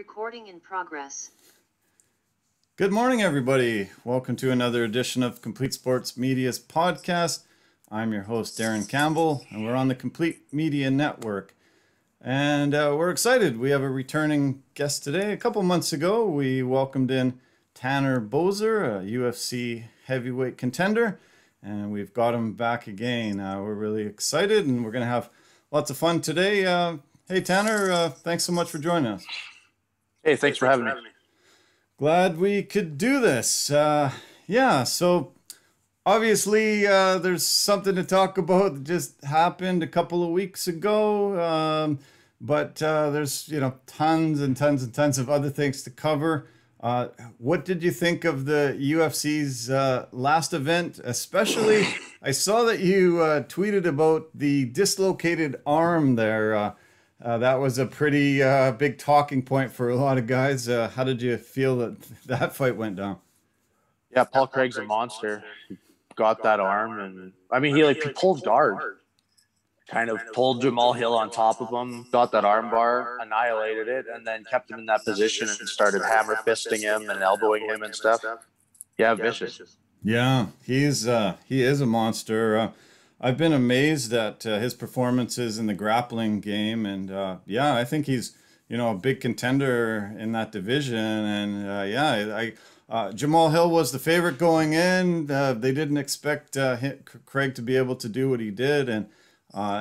Recording in progress. Good morning, everybody. Welcome to another edition of Complete Sports Media's podcast. I'm your host, Darren Campbell, and we're on the Complete Media Network. And we're excited. We have a returning guest today. A couple months ago, we welcomed in Tanner Boser, a UFC heavyweight contender, and we've got him back again. We're really excited, and we're going to have lots of fun today. Hey, Tanner, thanks so much for joining us. Hey, thanks for having me. Glad we could do this. So obviously there's something to talk about that just happened a couple of weeks ago, but there's tons and tons and tons of other things to cover. What did you think of the UFC's last event? Especially, I saw that you tweeted about the dislocated arm there. That was a pretty big talking point for a lot of guys. How did you feel that fight went down? Yeah, Paul Craig's a monster. He got that arm, and I mean, he pulled guard, kind of pulled Jamal Hill on top of him, got that arm bar, annihilated it, and then kept him in that position and started hammer fisting him and elbowing him and stuff. Yeah, vicious. Yeah, he is a monster. I've been amazed at his performances in the grappling game, and I think he's a big contender in that division. And Jamal Hill was the favorite going in. They didn't expect Craig to be able to do what he did, and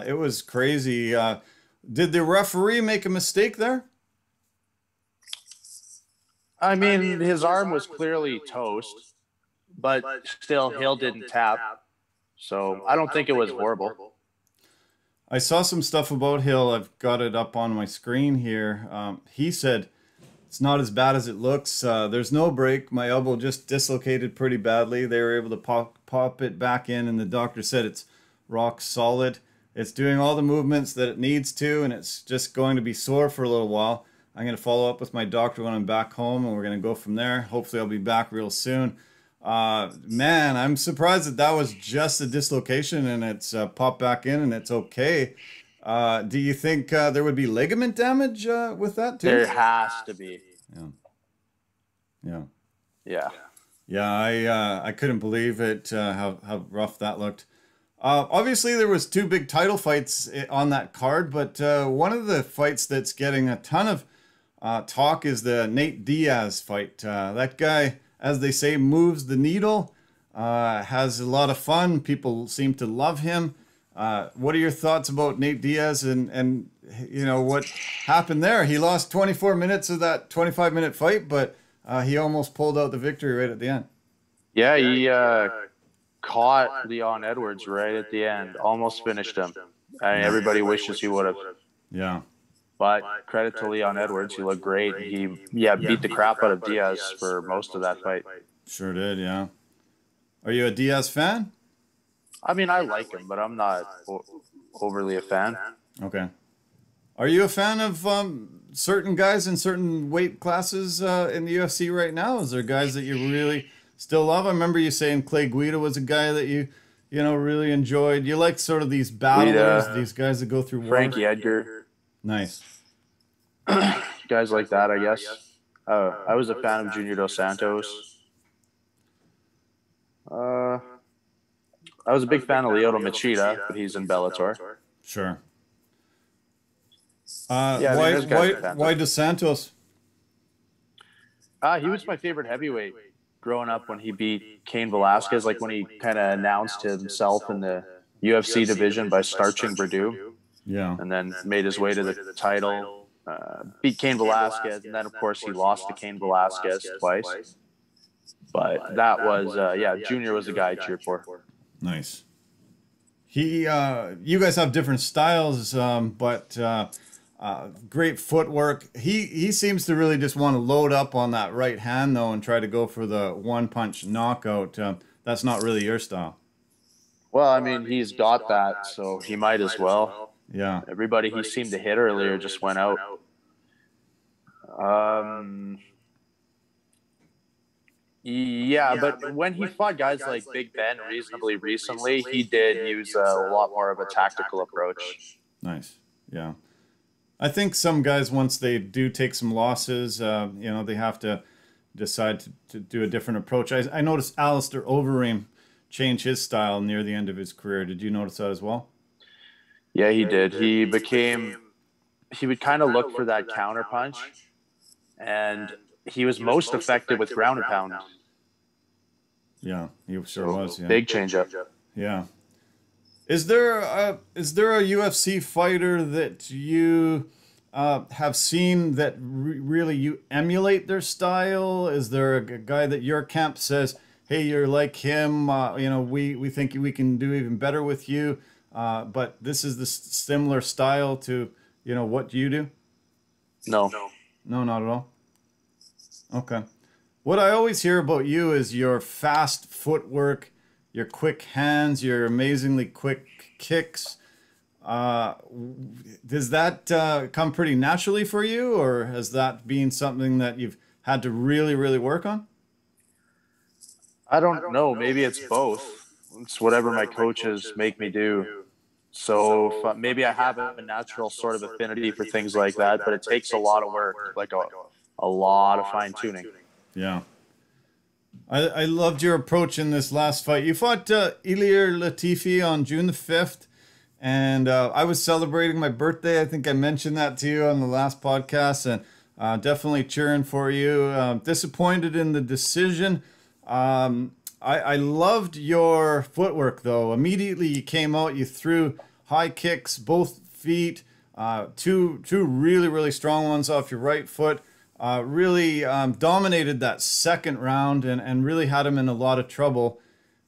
it was crazy. Did the referee make a mistake there? I mean, his arm was clearly toast, but still, Hill didn't tap. So I don't think it was horrible. I saw some stuff about Hill. I've got it up on my screen here. He said it's not as bad as it looks. There's no break. My elbow just dislocated pretty badly. They were able to pop it back in, and the doctor said it's rock solid. It's doing all the movements that it needs to, and it's just going to be sore for a little while. I'm going to follow up with my doctor when I'm back home, and we're going to go from there. Hopefully I'll be back real soon. Man, I'm surprised that was just a dislocation and it's popped back in and it's okay. Do you think there would be ligament damage with that too? There has to be. Yeah, I couldn't believe it, how rough that looked. Obviously there was two big title fights on that card, but one of the fights that's getting a ton of talk is the Nate Diaz fight. That guy, as they say, moves the needle, has a lot of fun. People seem to love him. What are your thoughts about Nate Diaz and what happened there? He lost 24 minutes of that 25-minute fight, but he almost pulled out the victory right at the end. Yeah, he caught Leon Edwards right at the end, almost finished him. I mean, everybody wishes he would have. Yeah. But credit to Leon Edwards. He looked great. He beat the crap out of Diaz for most of that fight. Sure did, yeah. Are you a Diaz fan? I mean, I like him, but I'm not overly a fan. Okay. Are you a fan of certain guys in certain weight classes in the UFC right now? Is there guys that you really still love? I remember you saying Clay Guida was a guy that you really enjoyed. You like sort of these battlers, these guys that go through war. Frankie Edgar. Nice. Guys like that, I guess. I was a fan of Junior Dos Santos. I was a big fan of Lyoto Machida, but he's in Bellator. Sure. Why Dos Santos? He was my favorite heavyweight growing up when he beat Cain Velasquez, like when he kind of announced himself in the UFC division by starching Purdue. Yeah. And then made his way to the title, beat Cain Velasquez, and then, of course, he lost to Cain Velasquez twice. But that was, Junior was the guy I cheered for. Nice. You guys have different styles, but great footwork. He seems to really just want to load up on that right hand, though, and try to go for the one-punch knockout. That's not really your style. Well, I mean, he's got that, so he might as well. Yeah. Everybody he seemed to hit earlier just went out. But when he fought guys like Big Ben reasonably recently, he did use a lot more of a tactical approach. Nice. Yeah. I think some guys, once they do take some losses, you know, they have to decide to do a different approach. I noticed Alistair Overeem change his style near the end of his career. Did you notice that as well? Yeah, he did. He would kind of look for that counter punch, and he was most effective with ground and pound. Yeah, he sure was. Yeah. Big changeup. Yeah. Is there a UFC fighter that you have seen that really you emulate their style? Is there a guy that your camp says, hey, you're like him, you know, we think we can do even better with you, but this is the similar style to, you know, what you do? No. No, not at all? Okay. What I always hear about you is your fast footwork, your quick hands, your amazingly quick kicks. Does that come pretty naturally for you, or has that been something that you've had to really, really work on? I don't know. Maybe it's both. It's whatever my coaches make me do. So maybe I have a natural sort of affinity for things like that, but it takes a lot of work, like a lot of fine tuning. Yeah. I loved your approach in this last fight. You fought Ilir Latifi on June the 5th, and I was celebrating my birthday. I think I mentioned that to you on the last podcast, and definitely cheering for you. Disappointed in the decision. I loved your footwork, though. Immediately you came out, you threw high kicks, both feet, two really, really strong ones off your right foot. Really dominated that second round and really had him in a lot of trouble.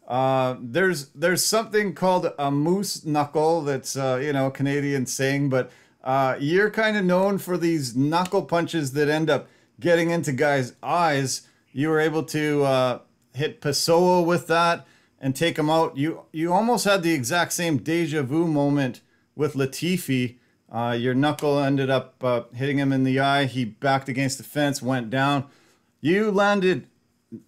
There's something called a moose knuckle that's you know, Canadian saying, but you're kind of known for these knuckle punches that end up getting into guys' eyes. You were able to hit Pessoa with that and take him out. You almost had the exact same deja vu moment with Latifi. Your knuckle ended up hitting him in the eye. He backed against the fence, went down. You landed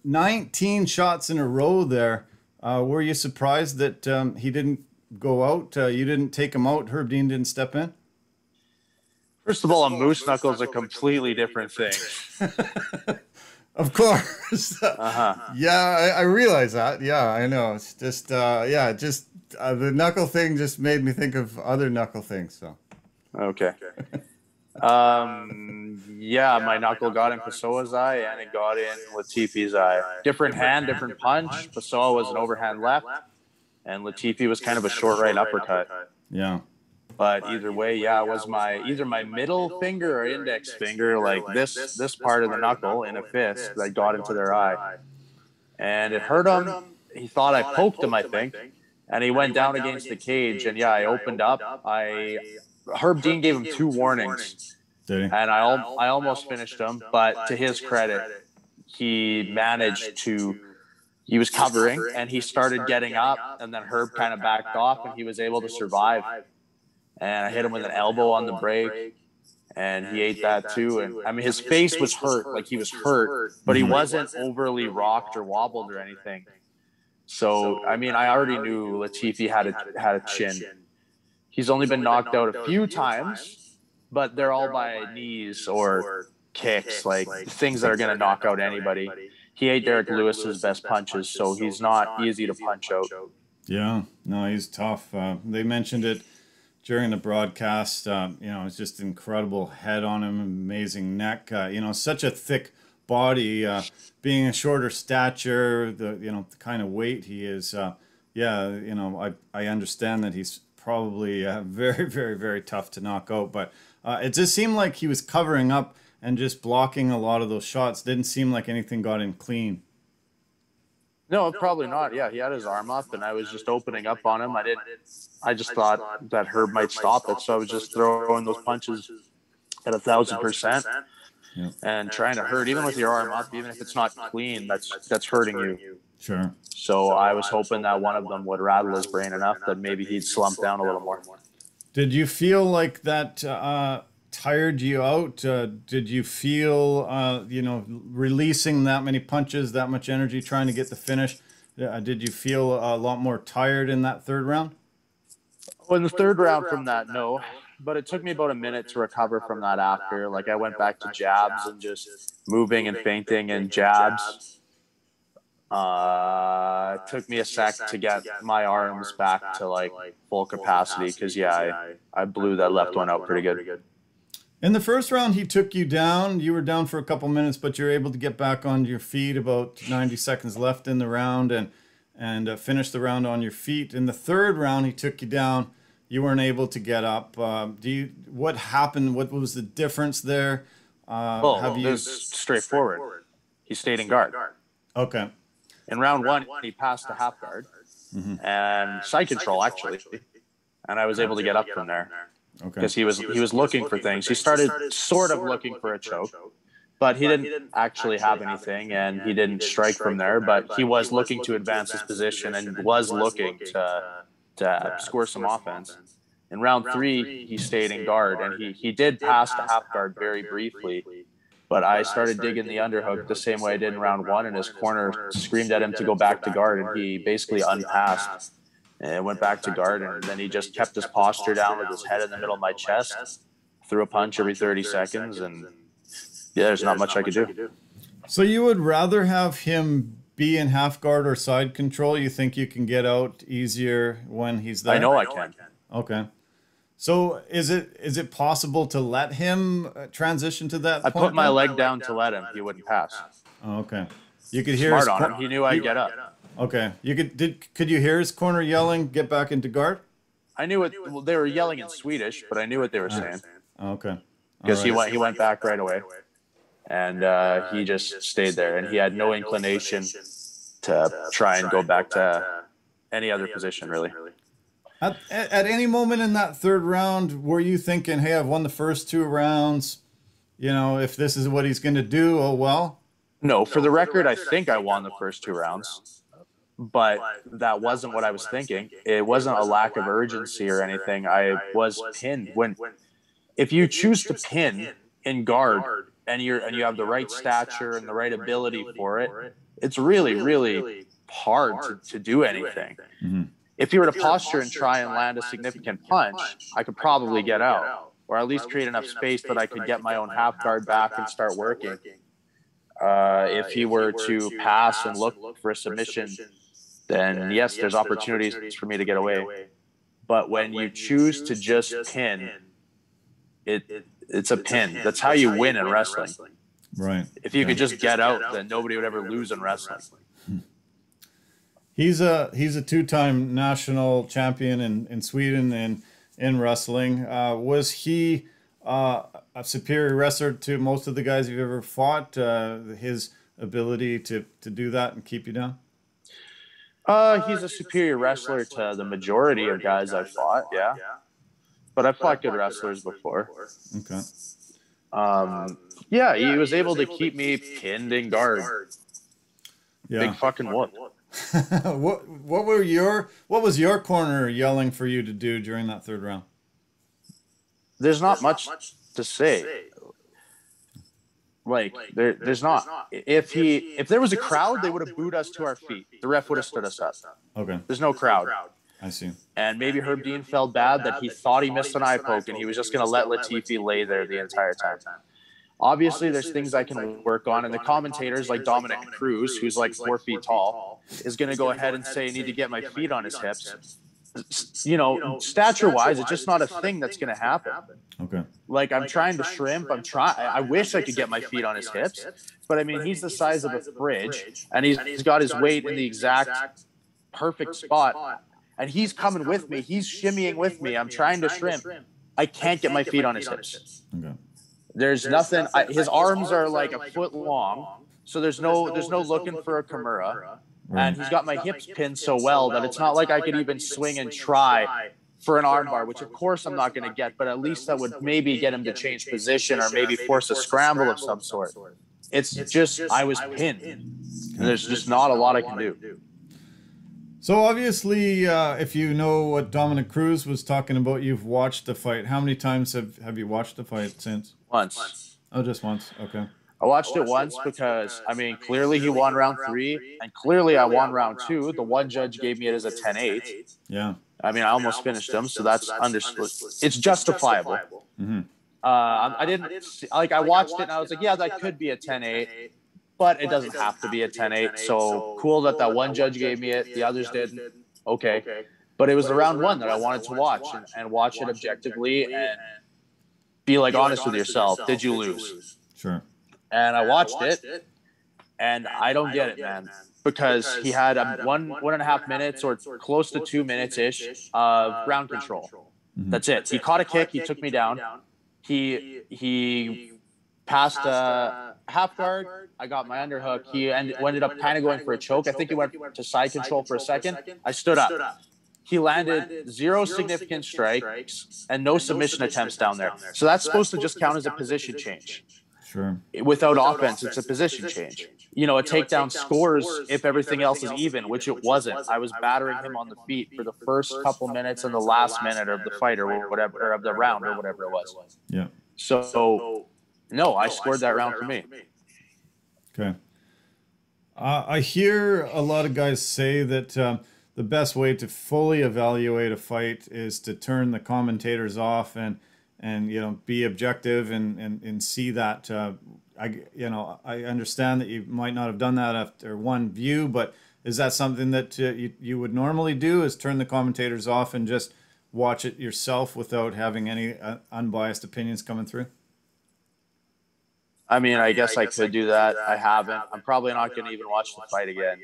19 shots in a row there. Were you surprised that he didn't go out? You didn't take him out? Herb Dean didn't step in? First of all, a moose knuckle is a completely different thing. Of course. Yeah, I realize that. Yeah, I know. It's just, yeah, just the knuckle thing just made me think of other knuckle things. So. Okay. Yeah, my knuckle got in Pessoa's eye and it got in Latifi's eye. Different hand, different punch. Pessoa was an overhand left, and Latifi was kind of a short right uppercut. Yeah. But either way, yeah, it was either my middle finger or index finger, like this part of the knuckle in a fist that got into their eye. And it hurt him. He thought I poked him, I think. And he went down against the cage. And yeah, I opened up. Herb Dean gave him 2 warnings. Did he? And I almost finished him. But to his credit, he managed to, he was covering and he started getting up. And then Herb kind of backed off and he was able to survive. And I hit him with an elbow on the break, and he ate that too. And I mean, his face was hurt, like he was hurt, but he wasn't overly rocked or wobbled or anything. So, I mean, I already knew Latifi had a chin. He's only been knocked out a few times, but they're all by knees or kicks, like things that are going to knock out anybody. He ate Derek Lewis's best punches, so he's not easy to punch out. Yeah, no, he's tough. They mentioned it during the broadcast. You know, it's just incredible head on him, amazing neck. You know, such a thick body, being a shorter stature, the kind of weight he is. Yeah, you know, I understand that he's probably very, very, very tough to knock out. But it just seemed like he was covering up and just blocking a lot of those shots. Didn't seem like anything got in clean. No, probably not. Yeah, he had his arm up, and I was just opening up on him. I just thought that Herb might stop it, so I was just throwing those punches at 1,000%, and trying to hurt. Even with your arm up, even if it's not clean, that's hurting you. Sure. So I was hoping that one of them would rattle his brain enough that maybe he'd slump down a little more. Did you feel like that tired you out? Did you feel, you know, releasing that many punches, that much energy, trying to get the finish? Did you feel a lot more tired in that third round? Well, in the third round from that, no. but it took me about a minute to recover from that after. Like, I went back to jabs and just moving and feinting and jabs. It took me a sec to get my arms back to like full capacity because I blew that left one out pretty good. In the first round, he took you down. You were down for a couple minutes, but you're able to get back on your feet. About 90 seconds left in the round, and finish the round on your feet. In the third round, he took you down. You weren't able to get up. What happened? What was the difference there? It was straightforward. He stayed in guard. Okay. In round one, he passed the half guard and side control actually, and I was able to get up from there. Okay. Because he was looking for things. He started sort of looking for a choke, but he didn't actually have anything, and he didn't strike from there. But he was looking to advance his position and was looking to score some offense. In round three, he stayed in guard, and he did pass the half guard very briefly. But I started digging the underhook the same way I did in round one, and his corner screamed at him to go back to guard, and he basically unpassed. And went back to guard, and then he just kept his posture down with his head in the middle of my chest, threw a punch every 30 seconds, and there's not much I could do. So you would rather have him be in half guard or side control? You think you can get out easier when he's there? I know I can. Okay. So is it possible to let him transition to that point? I put my leg down to let him. He wouldn't pass. Oh, okay. You could hear Smart on him. He knew I'd get up. Okay. Could you hear his corner yelling, "Get back into guard"? I knew it. Well, they were yelling in Swedish, but I knew what they were saying. Okay. Because he went back right away, and he just stayed there, and he had no inclination to try and go back to any other position, really. At any moment in that third round, were you thinking, "Hey, I've won the first two rounds. You know, if this is what he's going to do, oh well"? No, for the record, I think I won the first two rounds. But that wasn't what I was thinking. It wasn't a lack of urgency or anything. I was pinned. If you choose to pin in guard and you have the right stature and the right ability for it, it's really, really hard to do anything. Mm-hmm. If you were to posture and try and land a significant punch, I could probably get out, or at least create enough space that I could get my own half guard back and start working. If he were to pass and look for a submission, then yes, there's opportunities for me to get away. But when you choose to just pin, it's a pin. That's how you win in wrestling. Right. If you could just get out, then nobody would ever lose in wrestling. He's a two-time national champion in Sweden and in wrestling. Was he a superior wrestler to most of the guys you've ever fought? His ability to do that and keep you down? He's a superior wrestler to the majority of guys I've fought, yeah. But I've fought good wrestlers before. Okay. Yeah, he was able to keep me pinned in guard. Yeah. Big fucking whoop. What was your corner yelling for you to do during that third round? There's not much to say. Like there's not. If there was a crowd, they would have booed us to our feet. The ref would have stood us up. Okay. There's no crowd. I see. And maybe Herb Dean felt bad that he thought he missed an eye poke and he was just going to let Latifi lay there the entire time. Obviously, there's things I can work on, and the commentators like Dominic Cruz, who's like 4 feet tall, is going to go ahead and say I need to get my feet on his hips. You know, stature-wise, it's just not a thing that's going to happen. Okay. Like, I'm trying to shrimp. I wish I could get my feet on his hips, but I mean, he's the size of a fridge, and he's got his weight in the exact perfect spot, and he's coming with me. He's shimmying with me. I'm trying to shrimp. I can't get my feet on his hips. Okay. There's nothing. His arms are like a foot long, so there's no looking for a Kimura. Right. And he's got my hips pinned so well that it's not like I could even swing and try for an armbar, which of course I'm not going to get, but at least that would maybe get him to change position or maybe force a scramble of some sort. It's just I was pinned. And there's just not a lot I can do. So obviously, if you know what Dominic Cruz was talking about, you've watched the fight. How many times have you watched the fight since? Once. Oh, just once. Okay. I watched it once because, I mean, clearly he won round 3, and clearly I won round 2. The one judge gave me it as a 10-8. Yeah. I mean, I almost finished him, so that's understood. It's justifiable. Mm-hmm. I didn't like. I watched it and I was like, yeah, that could be a 10-8, but it doesn't have to be a 10-8. So cool that one judge gave me it, the others didn't. Okay, but it was the round one that I wanted to watch and watch it objectively and be like honest with yourself. Did you lose? Sure. And I watched it, and I don't get it, man. Because he had 1.5 minutes or close to 2 minutes ish of ground control. Mm-hmm. That's it. He caught a kick. He took me down. He passed a half guard. I got my underhook. He ended up kind of going for a choke. I think he went to side control for a second. I stood up. He landed 0 significant strikes and no submission attempts down there. So that's supposed to just count as a position change. Sure. Without offense, it's a position change. You know, a takedown scores if everything else is even, which it wasn't. I was battering him on the feet for the first couple minutes and the last minute of the fight or whatever, or of the round or whatever it was. Yeah. So no, I scored that round for me. Okay. I hear a lot of guys say that the best way to fully evaluate a fight is to turn the commentators off and you know, be objective and see that. I understand that you might not have done that after one view, but is that something that you would normally do, is turn the commentators off and just watch it yourself without having any unbiased opinions coming through? I mean, I guess I could do that. I haven't. I'm probably not going to even watch the fight again.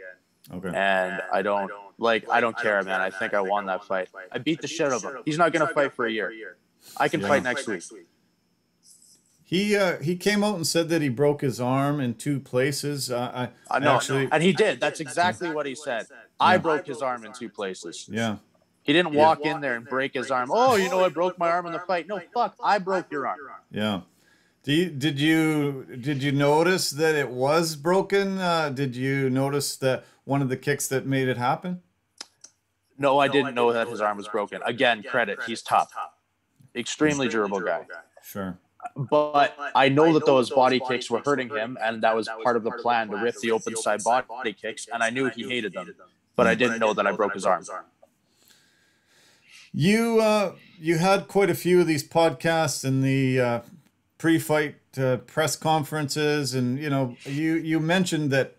Okay. And I don't care, man. I think I won that fight. I beat the shit out of him. He's not going to fight for a year. I can fight next week. He came out and said that he broke his arm in 2 places. No, and he did. That's exactly what he said. I broke his arm in 2 places. Yeah. He didn't walk in there and break his arm. Oh, you know, I broke my arm in the fight. No, fuck, I broke your arm. Yeah. Did you notice that it was broken? Did you notice that one of the kicks that made it happen? No, I didn't know that his arm was broken. Again, credit. He's tough. Extremely durable guy. Sure. But I know that those body kicks were hurting him, and that was part of the plan, to rip the open side body kicks, and I knew he hated them. But I didn't know that I broke his arm. You had quite a few of these podcasts and the pre-fight press conferences, and you mentioned that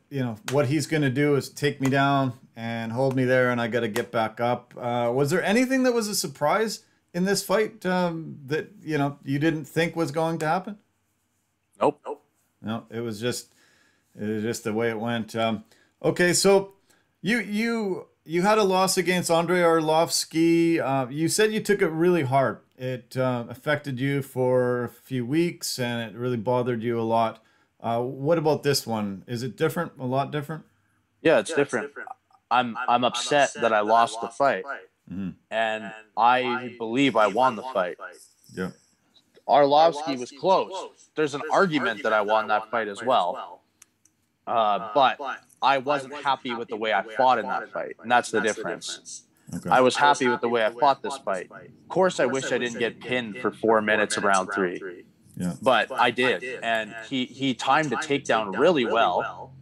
what he's going to do is take me down and hold me there, and I got to get back up. Was there anything that was a surprise in this fight that you didn't think was going to happen? Nope. No, it was just the way it went. Okay, so you had a loss against Andre Arlovski. You said you took it really hard. It affected you for a few weeks, and it really bothered you a lot. What about this one? Is it different? A lot different? Yeah, it's different. I'm upset that I lost the fight. Mm-hmm. And I believe I won the fight. Yeah. Arlovski was close. There's an argument that I won that fight as well. But I wasn't happy with the way I fought in that fight. And that's the difference. Okay. I was happy with the way I fought this fight. Of course, I wish I didn't get pinned for 4 minutes of round 3. Yeah. But I did. And he timed a takedown really well.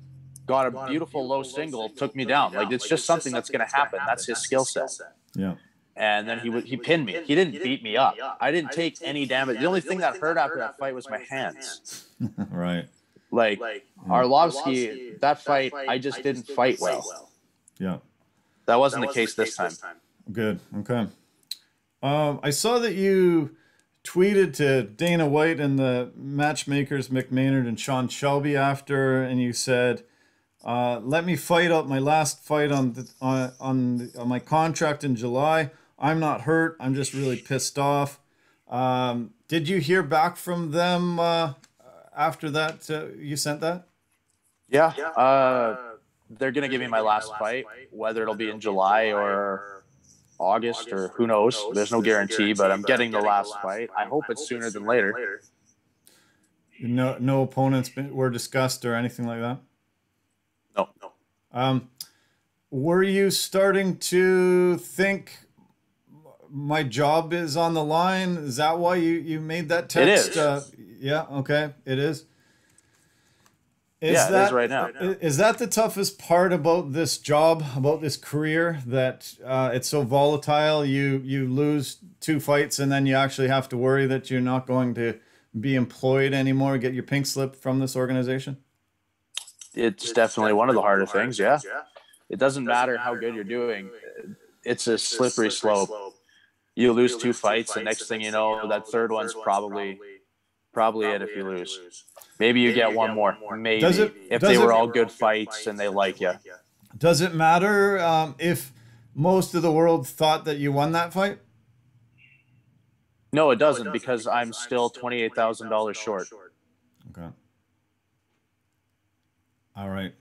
Got a beautiful low single, took me down. Like, it's just something that's going to happen. That's his skill set. Yeah. And then he pinned me. He didn't beat me up. I didn't take any damage. The only thing that hurt after that fight was my hands. Right. Like Arlovski, that fight, I just didn't fight well. Yeah. That wasn't the case this time. Good. Okay. I saw that you tweeted to Dana White and the matchmakers McMaynard and Sean Shelby after, and you said, let me fight out my last fight on my contract in July. I'm not hurt. I'm just really pissed off. Did you hear back from them after that? You sent that? Yeah. They're going to give me my last fight, whether it'll be in July or August or who knows. There's no guarantee, but I'm getting the last fight. I hope it's sooner than later. No opponents were discussed or anything like that? No. Were you starting to think my job is on the line? Is that why you made that text? It is. Yeah, okay, it is. Is Yeah, that, it is right now. Is that the toughest part about this job, about this career, that it's so volatile? You lose 2 fights and then you actually have to worry that you're not going to be employed anymore, get your pink slip from this organization? It's definitely one of the harder things, yeah. It doesn't matter how good you're doing. It's a slippery slope. You lose 2 fights, and next thing you know, that third one's probably it if you lose. Maybe you get one more. Maybe. If they were all good fights and they like you. Does it matter if most of the world thought that you won that fight? No, it doesn't, because I'm still $28,000 short. Okay. All right.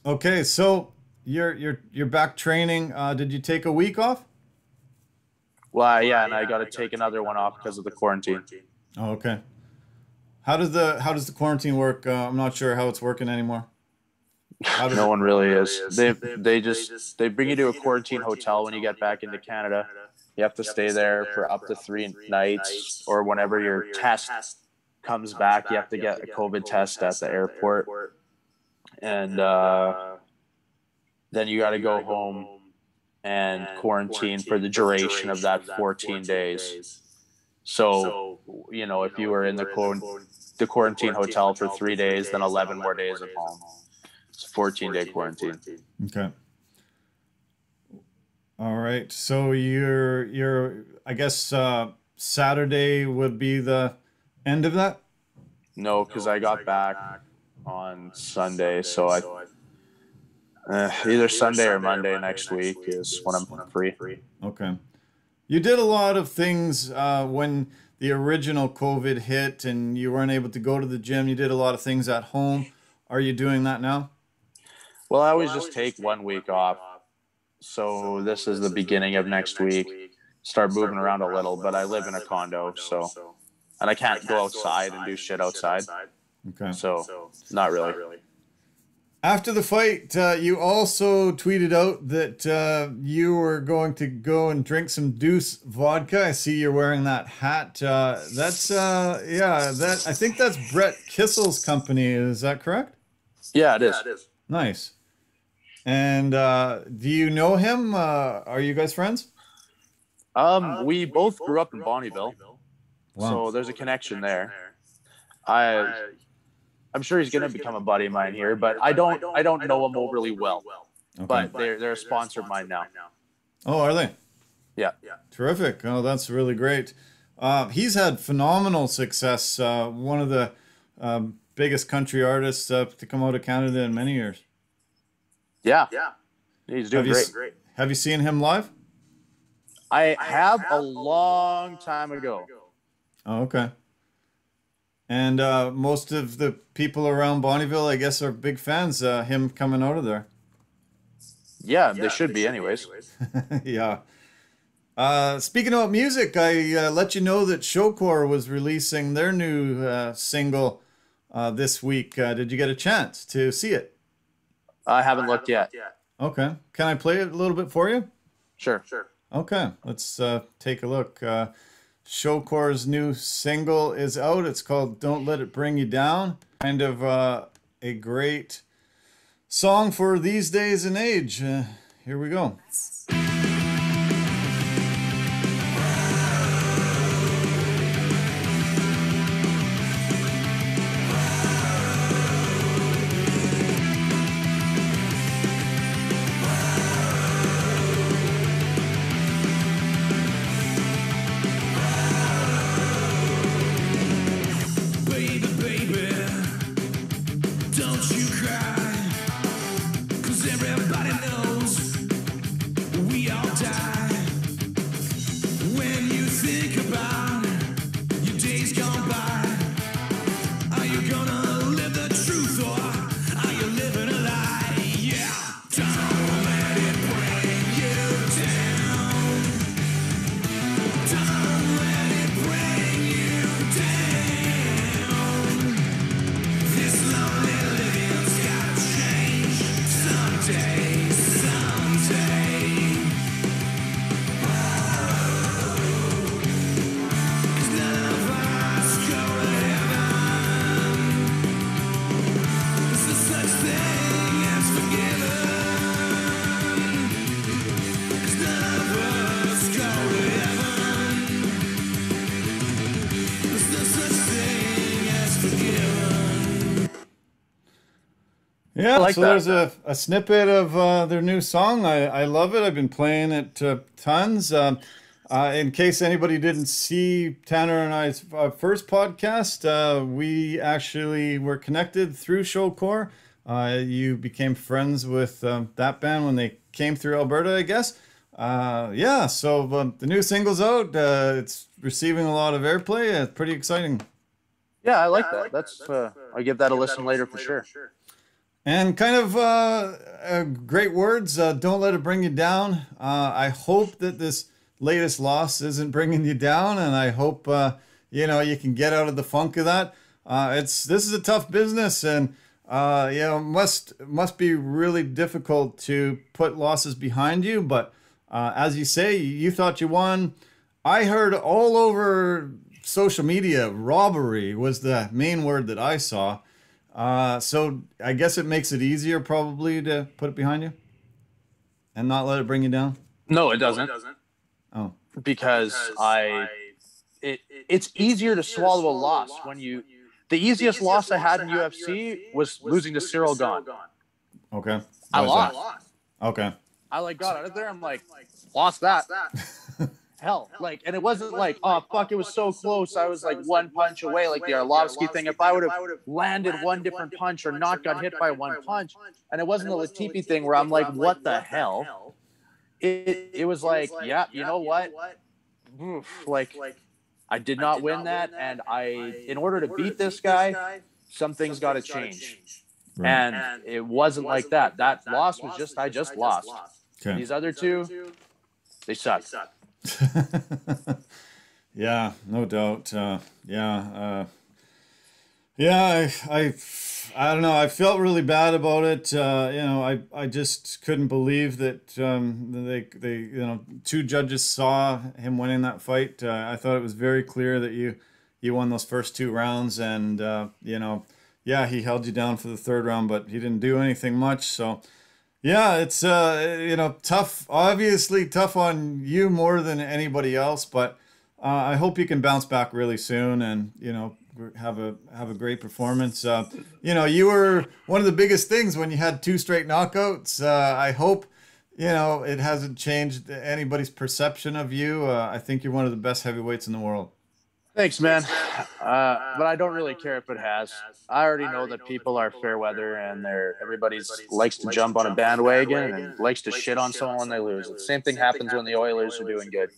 Okay, so you're back training. Did you take a week off? Well, yeah, and I got to take another one off because of the quarantine. Oh, okay. How does the quarantine work? I'm not sure how it's working anymore. No one really is. They bring you to a quarantine hotel when you get back into Canada. You have to stay there for up to 3 nights, or whenever your test comes back, you have to get a COVID test at the airport, and then you got to go home and quarantine for the duration of that 14 days. So, you know, if you were in the quarantine hotel for 3 days, then 11 more days at home. It's a 14-day quarantine. Okay. All right. So you're I guess Saturday would be the end of that? No, because I got back on Sunday, so either Sunday or Monday next week is when I'm free. Okay. You did a lot of things when the original COVID hit and you weren't able to go to the gym. You did a lot of things at home. Are you doing that now? Well, I always just take 1 week off. So this is the beginning of next week. Start moving around a little, but I live in a condo, and I can't go outside and do shit outside. Okay. So not really. After the fight, you also tweeted out that you were going to go and drink some Deuce vodka. I see you're wearing that hat. That's I think that's Brett Kissel's company. Is that correct? Yeah, it is. Nice. And do you know him? Are you guys friends? We both grew up in Bonnyville, so there's a connection there. I'm sure he's gonna become a buddy of mine here, but I don't know him overly well. Okay. But they're a sponsor of mine now. Oh, are they? Yeah. Terrific. Oh, that's really great. He's had phenomenal success. One of the biggest country artists to come out of Canada in many years. Yeah. He's doing great. Have you seen him live? I have a long time ago. Oh, okay. And most of the people around Bonnyville, I guess, are big fans of him coming out of there. Yeah, they should be anyways. Yeah. Speaking about music, I let you know that Showcore was releasing their new single this week. Did you get a chance to see it? I haven't looked yet. Okay. Can I play it a little bit for you? Sure. Okay. Let's take a look. Showcore's new single is out. It's called Don't Let It Bring You Down. Kind of a great song for these days and age. Here we go. I Yeah, like so that. there's a snippet of their new song. I love it. I've been playing it tons. In case anybody didn't see Tanner and I's first podcast, we actually were connected through Showcore. You became friends with that band when they came through Alberta, I guess. Yeah, so the new single's out. It's receiving a lot of airplay. It's pretty exciting. Yeah, I like that. That's I'll give that a listen later for sure. And kind of great words. Don't let it bring you down. I hope that this latest loss isn't bringing you down, and I hope you can get out of the funk of that. This is a tough business, and must be really difficult to put losses behind you. But as you say, you thought you won. I heard all over social media robbery was the main word that I saw. So I guess it makes it easier probably to put it behind you and not let it bring you down. No, it doesn't. Oh, Because it's easier to swallow a loss when you. The easiest loss I had in UFC was losing to Cyril Gahn. okay. I What is lost. that? Okay. I got out of there. I'm like, lost that. Hell, and it wasn't like, oh fuck, it was so close. I was like one punch away, like the Arlovski thing. If I would have landed one different punch or not got hit by one punch, and it wasn't a Latifi thing where I'm like, what the hell? It was like, yeah, you know what? Oof, I did not win that, and in order to beat this guy, some things got to change. Right. And it wasn't like that. That loss was just I just lost. Okay. These other two, they suck. Yeah, no doubt. Yeah, I don't know. I felt really bad about it. I just couldn't believe that they two judges saw him winning that fight. I thought it was very clear that you won those first two rounds, and yeah, he held you down for the third round, but he didn't do anything much. So yeah, it's tough. Obviously tough on you more than anybody else, but I hope you can bounce back really soon and have a great performance. You were one of the biggest things when you had two straight knockouts. I hope it hasn't changed anybody's perception of you. I think you're one of the best heavyweights in the world. Thanks, man. But I don't really care if it has. I already know that people are fair weather, and everybody's likes to jump on a bandwagon and likes to shit on someone when they lose. The same thing happens when the Oilers are doing good.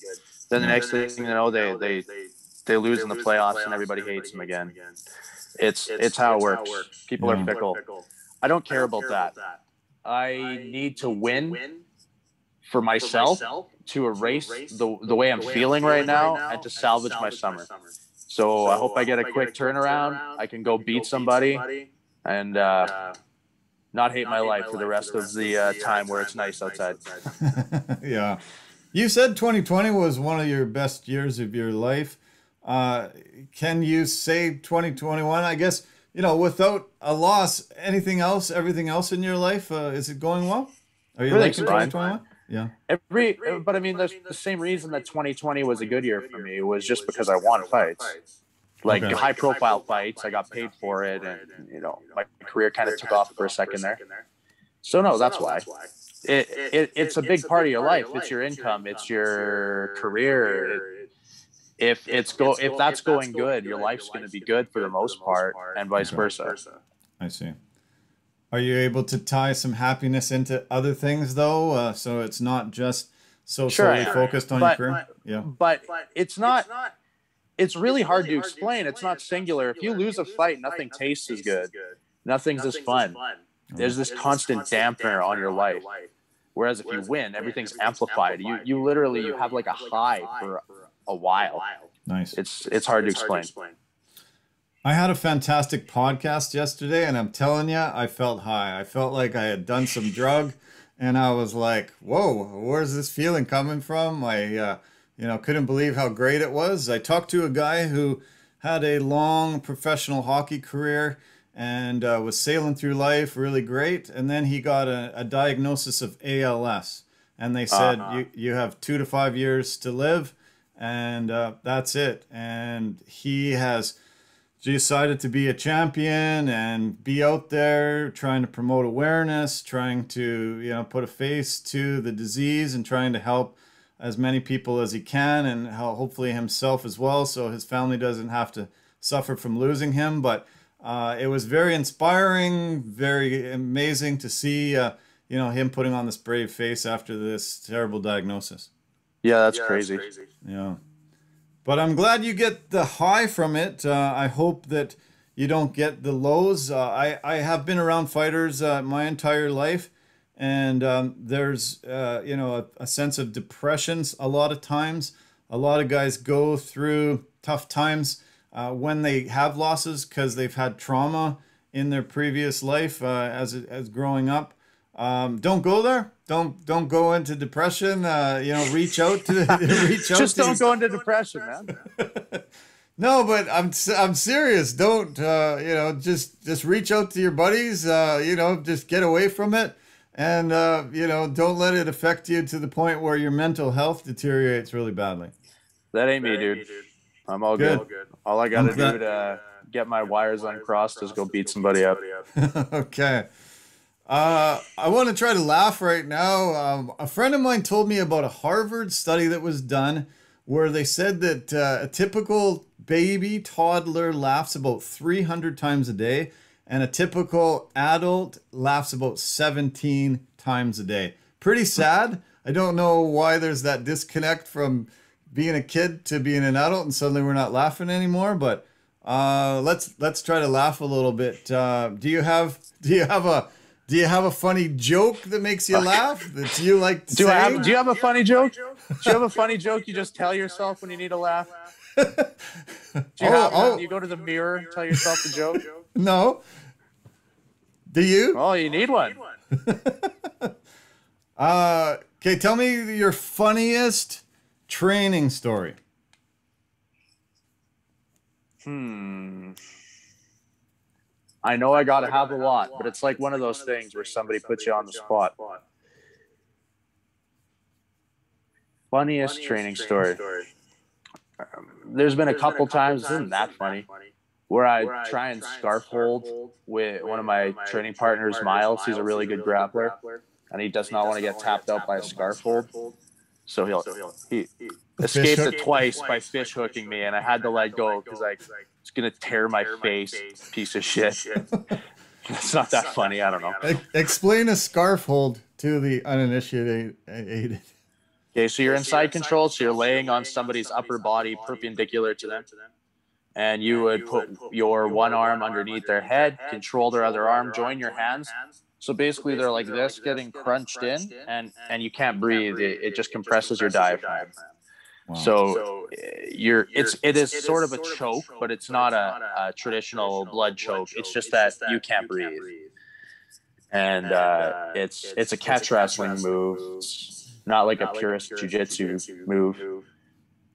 Then the next thing you know, they lose in the playoffs and everybody hates them again. It's how it works. People are fickle. I don't care about that. I need to win for myself to erase the way I'm feeling right now and to salvage my summer. So I hope I get a quick turnaround. I can go beat somebody and not hate my life for the rest of the time where it's nice outside. Yeah. You said 2020 was one of your best years of your life. Can you say 2021? I guess, without a loss, everything else in your life, is it going well? Are you liking 2021? Yeah. But I mean, the same reason that 2020 was a good year for me was just because I won fights, high profile fights. I got paid for it, and my career kind of took off for a second there. So no, that's why. It's a big part of your life. It's your income. It's your career. If that's going good, your life's going to be good for the most part, and vice versa. I see. Are you able to tie some happiness into other things though? So it's not just solely focused on your career? Yeah. But it's not. It's really hard to explain. It's not singular. If you lose a fight, nothing tastes as good. Nothing's as fun. There's this constant dampener on your life. Whereas if you win, everything's amplified. You literally have like a high for a while. Nice. It's hard to explain. I had a fantastic podcast yesterday, and I'm telling you, I felt high. I felt like I had done some drug, and I was like, whoa, where's this feeling coming from? I couldn't believe how great it was. I talked to a guy who had a long professional hockey career and was sailing through life really great. And then he got a diagnosis of ALS. And they said, you have 2 to 5 years to live, and that's it. And he has decided to be a champion and be out there trying to promote awareness, trying to, put a face to the disease and trying to help as many people as he can, and hopefully himself as well, so his family doesn't have to suffer from losing him. But it was very inspiring, very amazing to see, him putting on this brave face after this terrible diagnosis. Yeah, that's crazy. Yeah. But I'm glad you get the high from it. I hope that you don't get the lows. I have been around fighters my entire life, and there's a sense of depression a lot of times. A lot of guys go through tough times when they have losses because they've had trauma in their previous life as growing up. Don't go there. Don't go into depression. Reach out to reach out. Just don't go into depression, man. No, but I'm serious. Don't just reach out to your buddies. Just get away from it, and don't let it affect you to the point where your mental health deteriorates really badly. That ain't me, dude. I'm all good. All I gotta do to get my wires uncrossed is go beat somebody up. Okay. I want to try to laugh right now. A friend of mine told me about a Harvard study that was done where they said that a typical baby toddler laughs about 300 times a day, and a typical adult laughs about 17 times a day. Pretty sad. I don't know why there's that disconnect from being a kid to being an adult, and suddenly we're not laughing anymore. But let's try to laugh a little bit. Do you have a funny joke that makes you laugh that you like to say? Do you have a funny joke? Do you have a funny joke you just tell yourself when you need a laugh? You go to the mirror and tell yourself the joke? No. Do you? Oh, you need one. Okay, tell me your funniest training story. I know I gotta have a lot, but it's like one of those things where somebody puts you on the spot. Funniest training story. There's been a couple times, this isn't that funny, where I try and scarf hold with one of my training partners, Miles. He's a really good grappler, and he does not want to get tapped out by a scarf hold. So he escaped it twice by fish hooking me, and I had to let go because it's gonna tear my face, piece of shit. It's not that funny. I don't know. Explain a scarf hold to the uninitiated. Okay, so you're inside control, so you're laying on somebody's upper body perpendicular to them, and you would put your one arm underneath their head, control their other arm, join your hands. So basically they're like this, getting crunched in, and you can't breathe. It just compresses your diaphragm. Wow. So it is sort of a choke, but it's not a traditional blood choke. It's just that you can't breathe. And it's a catch wrestling move. It's not like a purist jiu-jitsu move.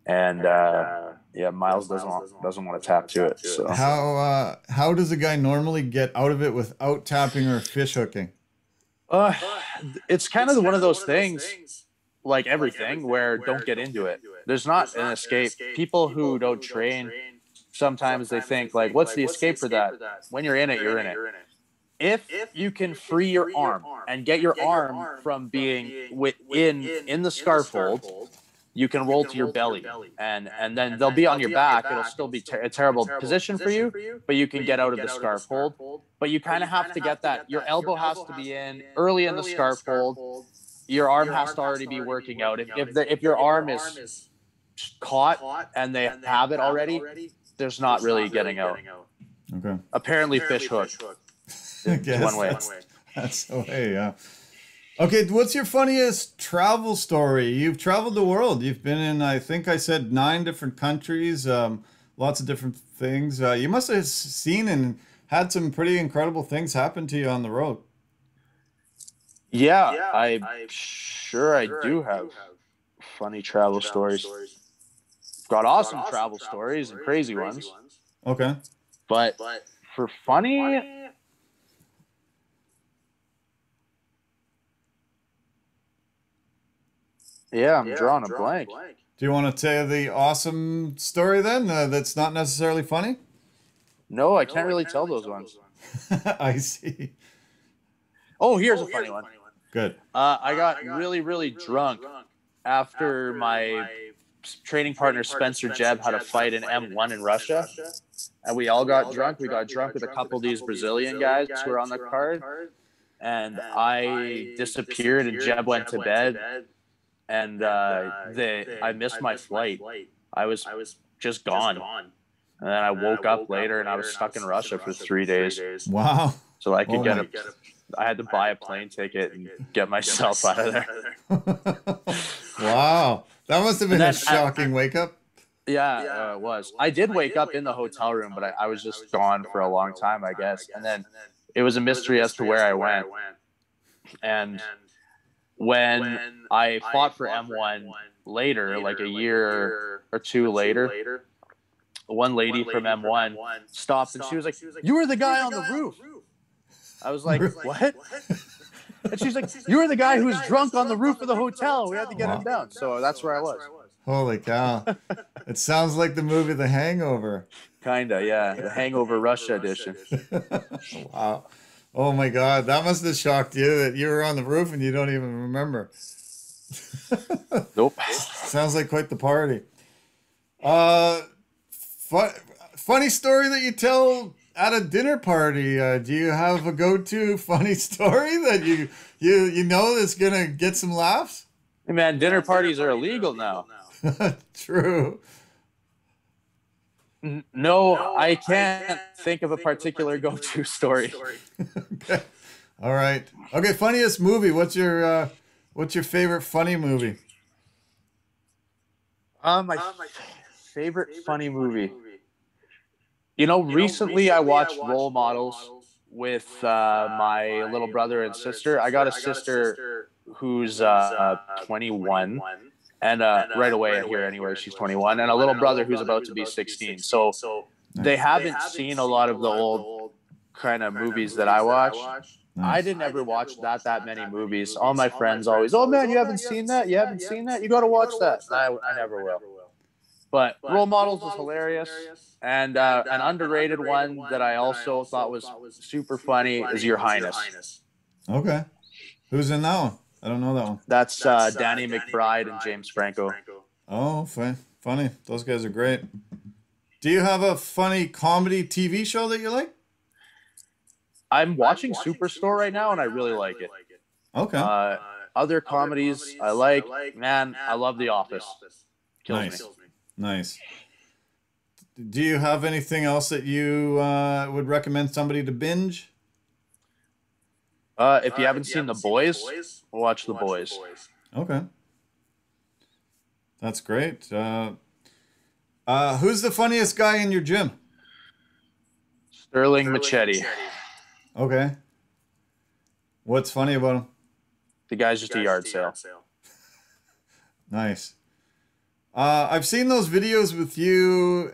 And Miles doesn't want to tap to it. So how does a guy normally get out of it without tapping or fish hooking? It's kind of one of those things, like everything, where don't get into it. There's not an escape. People who don't train, sometimes they think like, what's the escape for that? When you're in it, you're in it. If you can free your arm and get your arm from being in the scarf hold, you can roll to your belly, and then they'll be on your back. It'll still be a terrible position for you, but you can get out of the scarf hold. But you kind of have to get that. Your elbow has to be in early in the scarf hold. Your arm has to already be working out. If your arm is caught and they have it already, there's not really getting out. Okay. Apparently, fish hook. One way. That's the way, yeah. Okay, what's your funniest travel story? You've traveled the world. You've been in, I think I said 9 different countries, lots of different things. You must have seen and had some pretty incredible things happen to you on the road. Yeah, I'm sure I do have funny travel stories. Got awesome travel stories and crazy ones. Okay. But for funny... Yeah, I'm drawing a blank. Do you want to tell the awesome story then that's not necessarily funny? No, I can't really tell those ones. I see. Oh, here's a funny one. Good. I got really, really drunk after my training partner Spencer Jeb had a fight in M1 in Russia. And we all got drunk. We got drunk with a couple of these Brazilian guys who were on the card. And I disappeared and Jeb went to bed. And I missed my flight. I was just gone. And then I woke up later and I was stuck in Russia for 3 days. Wow. So I could I had to buy a plane ticket and get myself out of there. Wow. That must have been a shocking wake up. Yeah, it was. I did wake up in the hotel room, but I was just gone for a long time, I guess. And then it was a mystery as to where I went. And when I fought for M1 later, like a year or two later, one lady from M1 stopped and she was like, "You were the guy on the roof." I was like, "What?" And she's like, "You were the guy who was drunk on the roof of the hotel. We had to get him down." So that's where I was. Holy cow. It sounds like the movie The Hangover. Kinda, yeah. The Hangover Russia edition. Wow. Oh my God. That must have shocked you that you were on the roof and you don't even remember. Nope. Sounds like quite the party. Funny story that you tell at a dinner party. Do you have a go-to funny story that you know that's gonna get some laughs? Hey man, dinner parties are illegal now. True. No, I can't think of a particular go-to story. Okay. All right. Okay. Funniest movie. What's your favorite funny movie? My favorite funny movie. You know, recently I watched Role Models with my little brother and sister. I got a sister who's 21, and right away here anyway, she's 21, and a little brother who's about to be 16. So they haven't seen a lot of the old kind of movies that I watch. I didn't ever watch that many movies. All my friends always, "Oh man, you haven't seen that? You haven't seen that? You got to watch that." I never will. But Role Models was hilarious. And an underrated one that I also thought was super funny is Your Highness. Okay. Who's in that one? I don't know that one. That's Danny McBride and James Franco. Oh, funny. Those guys are great. Do you have a funny comedy TV show that you like? I'm watching Superstore right now, and I really like it. Okay. Other comedies I like, man, I love The Office. Kills me. Nice. Do you have anything else that you would recommend somebody to binge? If you haven't seen The Boys, watch The Boys. Okay. That's great. Who's the funniest guy in your gym? Sterling Machete. Okay. What's funny about him? The guy's just a yard sale. Nice. I've seen those videos with you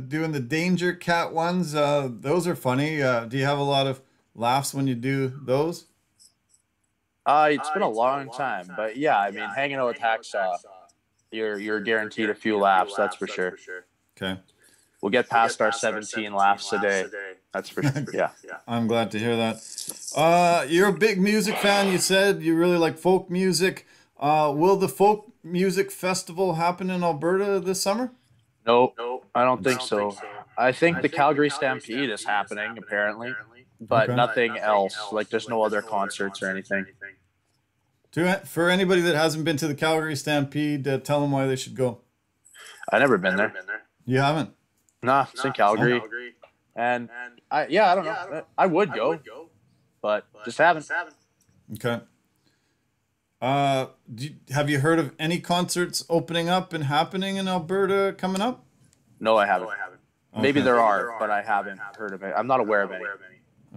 doing the Danger Cat ones. Those are funny. Do you have a lot of laughs when you do those? It's been a long time, but yeah, I mean, hanging out with Hacksaw, you're guaranteed a few laughs, that's for sure. Okay. We'll get past our 17 laughs a day. That's for sure. Yeah. I'm glad to hear that. You're a big music fan. You said you really like folk music. Will the folk music festival happen in Alberta this summer? Nope, I don't think so. I think the Calgary Stampede is happening, apparently, but nothing else. Like, there's no other concerts or anything. For anybody that hasn't been to the Calgary Stampede, tell them why they should go. I've never been there. You haven't? Nah, it's in Calgary. And I don't know. I would go, but just haven't. Okay. Have you heard of any concerts opening up and happening in Alberta coming up? No, I haven't. Okay. Maybe there are, but I haven't heard of it. I'm not aware of any.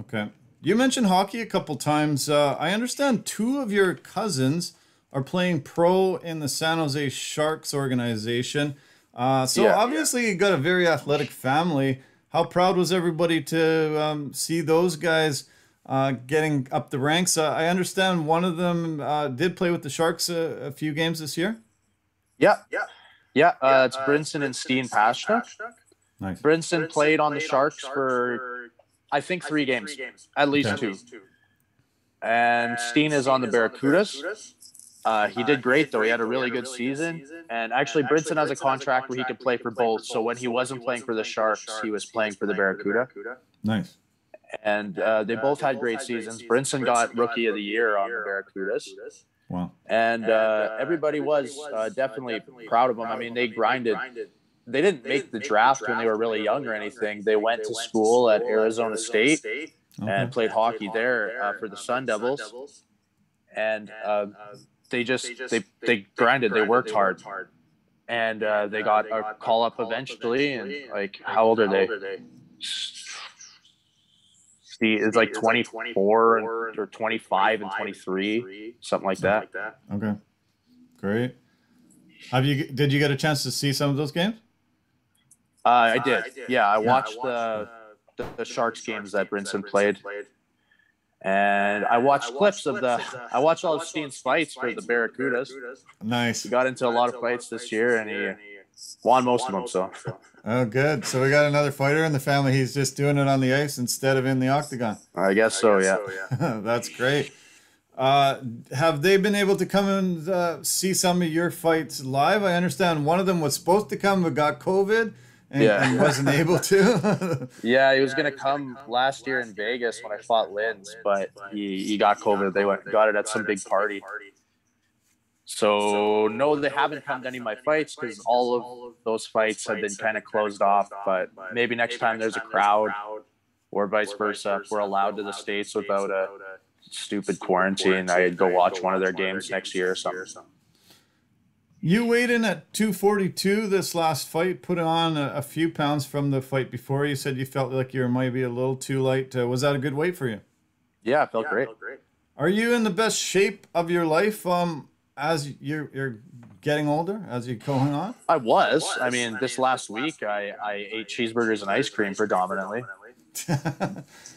Okay. You mentioned hockey a couple times. I understand two of your cousins are playing pro in the San Jose Sharks organization. Obviously you got a very athletic family. How proud was everybody to see those guys getting up the ranks? I understand one of them did play with the Sharks a few games this year. Yeah. It's Brinson and Steen Pashtuk. Nice. Brinson played on the Sharks for, I think, 3 games, at least 2. And Steen is on the Barracudas. He did great, though. He had a really good season. And actually, Brinson has a contract where he could play for both. So when he wasn't playing for the Sharks, he was playing for the Barracuda. Nice. And they both had great seasons. Brinson got Rookie of the Year on the Barracudas. Wow. And everybody was definitely proud of him. I mean, they grinded. They didn't make the draft when they were really young or anything. They went to school at Arizona State and played hockey there for the Sun Devils. And they grinded. They worked hard. And they got a call up eventually. And like, how old are they? It's like 24 or 25 and 23, something like that. Okay, great. Did you get a chance to see some of those games? I did. Yeah, I watched the Sharks games that Brinson played, and I watched clips of I watched all of Steen's fights for the Barracudas. Nice. He got into a lot of fights this year, and he won most of them. So. Oh, good. So we got another fighter in the family. He's just doing it on the ice instead of in the octagon. I guess so, yeah. That's great. Have they been able to come and see some of your fights live? I understand one of them was supposed to come but got COVID and wasn't able to. Yeah, he was going to come last year in Vegas when I fought Linz, but he got COVID. They got it at some big party. So, no, they haven't come to any of my fights because all of those fights have been kind of closed off. But maybe next time there's a crowd or vice versa, if we're allowed to the States without a stupid quarantine, I'd go watch one of their games next year or something. You weighed in at 242 this last fight, put on a few pounds from the fight before. You said you felt like you were maybe a little too light. Was that a good weight for you? Yeah, it felt great. Are you in the best shape of your life as you're getting older, as you're going on? I was. I mean, this last week I ate cheeseburgers and ice cream predominantly.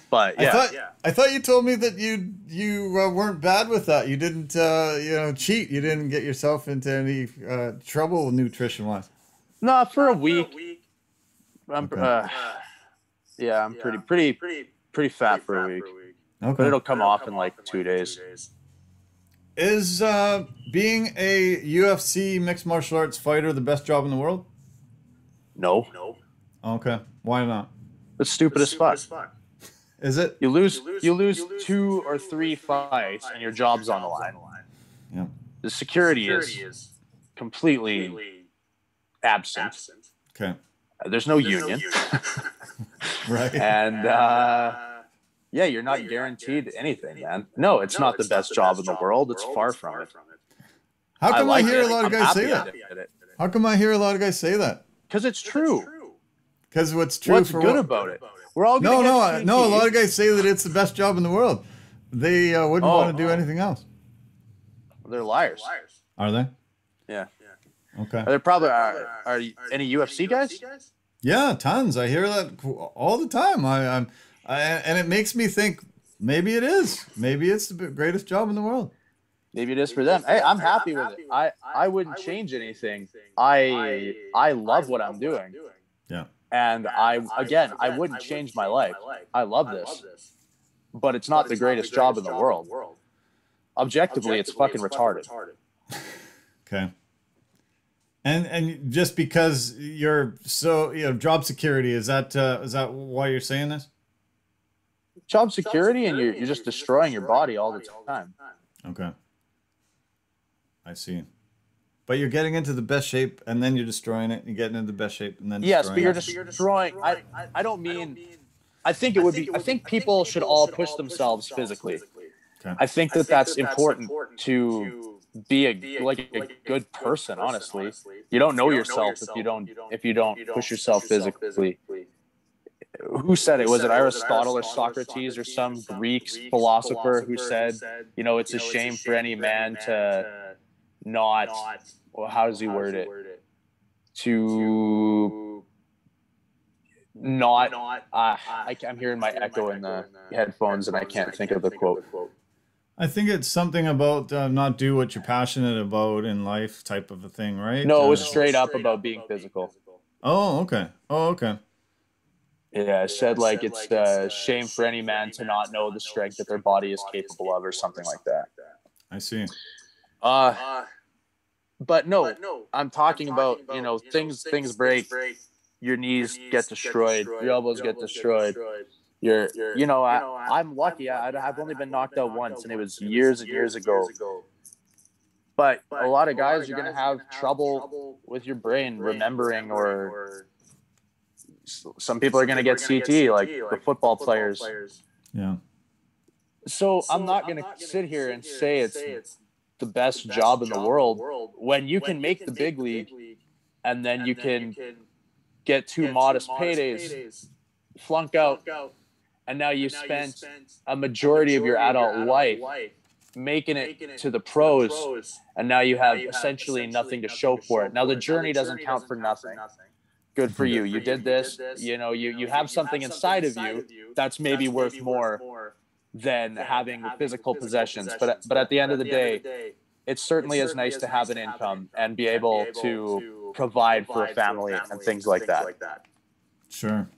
But yeah, I thought you told me that you weren't bad with that. You didn't cheat. You didn't get yourself into any trouble nutrition wise. No, for a week. I'm I'm pretty fat for a week. Okay. But it'll come off in like 2 days. Is being a UFC mixed martial arts fighter the best job in the world? No. Okay. Why not? It's stupid as fuck. Is it? You lose 2 or 3 fights and your job's on the line. Yeah. The security is completely absent. Okay. There's no union. Right. And yeah, you're not guaranteed anything, man. No, it's not the best job in the world. It's far from it. How come I hear a lot of guys say that? How come I hear a lot of guys say that? Because it's true. Because what's true? What's good about it? We're all no. A lot of guys say that it's the best job in the world. They wouldn't want to do anything else. They're liars. Are they? Yeah. Okay. Are there probably are any UFC guys? Yeah, tons. I hear that all the time. And it makes me think maybe it is. Maybe it's the greatest job in the world. Maybe it is for them. Hey, I'm happy with it. I wouldn't change anything. I love what I'm doing. Yeah. And I wouldn't change my life. I love this. But it's not the greatest job in the world. Objectively, it's fucking retarded. Okay. And just because you're job security, is that why you're saying this? Job security, and you're just destroying your body all the time. Okay. I see. But you're getting into the best shape, and then you're destroying it. You're getting into the best shape, and then yes, but you're destroying. I don't mean. I think it would be. I think people should all push themselves physically. Okay. I think that's important to be a good person. Honestly, you don't know yourself if you don't push yourself physically. Who said it? Was it Aristotle or Socrates or some Greek philosopher who said, it's a shame for any man to not, well, how does he word it? To not, I'm hearing my echo in the headphones and I can't think of the quote. I think it's something about not do what you're passionate about in life type of a thing, right? No, it was straight up about being physical. Oh, okay. Yeah, said like it's a shame for any man to not know the strength that their body is capable of, or something like that. I see. But no, I'm talking about, you know, things break, your knees get destroyed, your elbows get destroyed. You know, I'm lucky. I've only been knocked out once, and it was years and years ago. But a lot of guys are going to have trouble with your brain remembering, or some people are going to get CTE, like the football players. Yeah. So I'm not going to sit here and say it's the best job in the world when you can make the big league and then you can get 2 modest paydays, flunk out, and now you spent a majority of your adult life making it to the pros, and now you have essentially nothing to show for it. Now the journey doesn't count for nothing. Good for you. You did this. You know, you have something inside of you that's maybe worth more than having physical possessions. But at the end of the day, it certainly is nice to have an income and be able to provide for a family and things like that. Sure.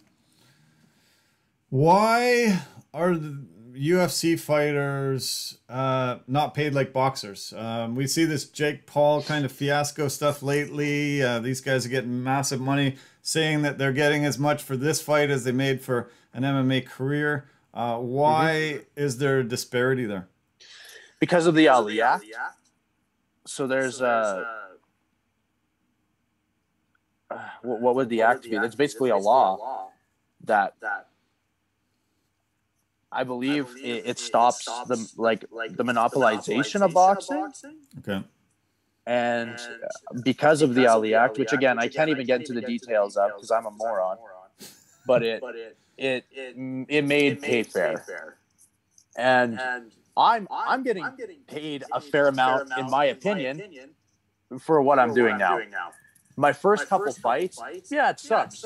Why are the UFC fighters not paid like boxers? We see this Jake Paul kind of fiasco stuff lately. These guys are getting massive money, saying that they're getting as much for this fight as they made for an MMA career. Why is there a disparity there? Because of the Aliyah. So there's what would the act be? It's basically a law that I believe it stops the monopolization of boxing. Okay. And because of the Ali Act, which again I can't even get into the details of because I'm a moron, but it made pay fair, and I'm getting paid a fair amount, in my opinion, for what I'm doing now. My first couple fights, yeah, it sucks.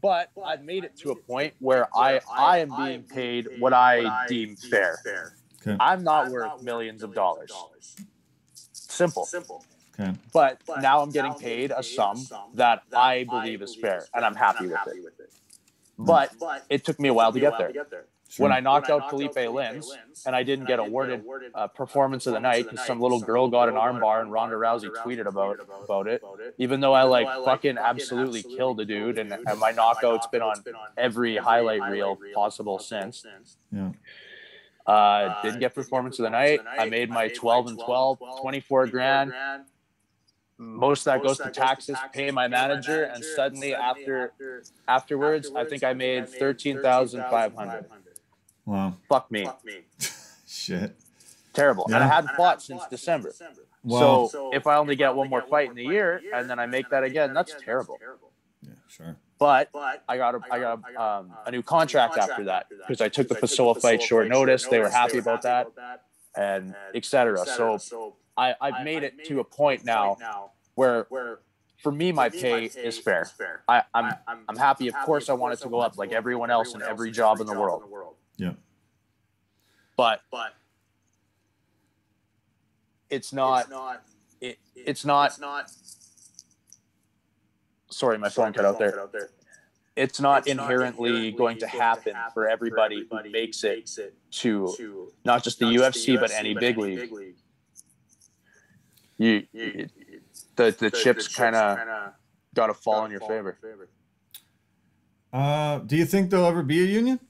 But I've made it to a point where I am being paid what I deem fair. Okay. I'm not worth millions of dollars. Simple. Okay. But now I'm getting paid a sum that I believe is fair, and I'm happy with it. But it took me a while to get there. Sure. When I knocked out Felipe Lins, and I didn't get awarded performance of the night because some little girl got an armbar and Ronda Rousey tweeted about it, even though I fucking absolutely killed the dude, and my knockout's been on every highlight reel possible since. Yeah. Didn't get performance of the night. I made my 12 and 12, 24 grand. Most of that goes to taxes, pay my manager, and suddenly afterwards, I think I made 13,500. Wow. Fuck me. Shit. Terrible. Yeah. And I hadn't fought since December. Wow. So if I only get one more fight in the year and then I make that again, that's terrible. Yeah, sure. But I got a new contract after that because I took the Pessoa fight short notice. They were happy about that, and etc. So I've made it to a point now where, for me, my pay is fair. I'm happy. Of course, I want it to go up like everyone else in every job in the world. Yeah. But it's not. Sorry, my phone cut out there. It's not inherently going to happen for everybody who makes it to not just the UFC but any big league. The chips kind of got to fall in your favor. Do you think there'll ever be a union?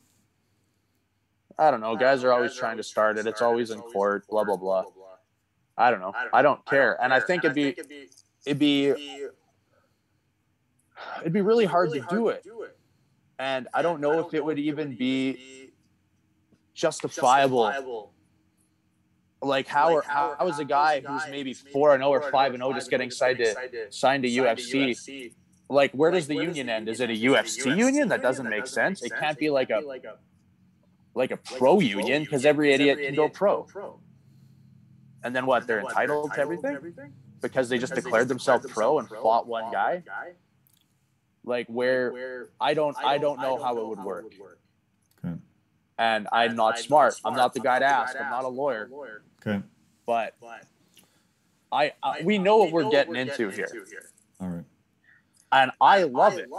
I don't know. Guys are always trying to start it. It's always in court. Blah blah blah. I don't know. I don't care. And I think it'd be really hard to do it. And I don't know if it would even be justifiable. Like how is a guy who's maybe 4-0 or 5-0 just getting signed to UFC? Like, where does the union end? Is it a UFC union? That doesn't make sense. It can't be like a pro union because every idiot can go pro. And then what? They're entitled to everything because they just declared themselves pro and fought one guy. Like, where I don't know how it would work. Okay. And I'm not smart. I'm not the guy to ask. I'm not a lawyer. Okay. But we know what we're getting into here. All right. And I love it.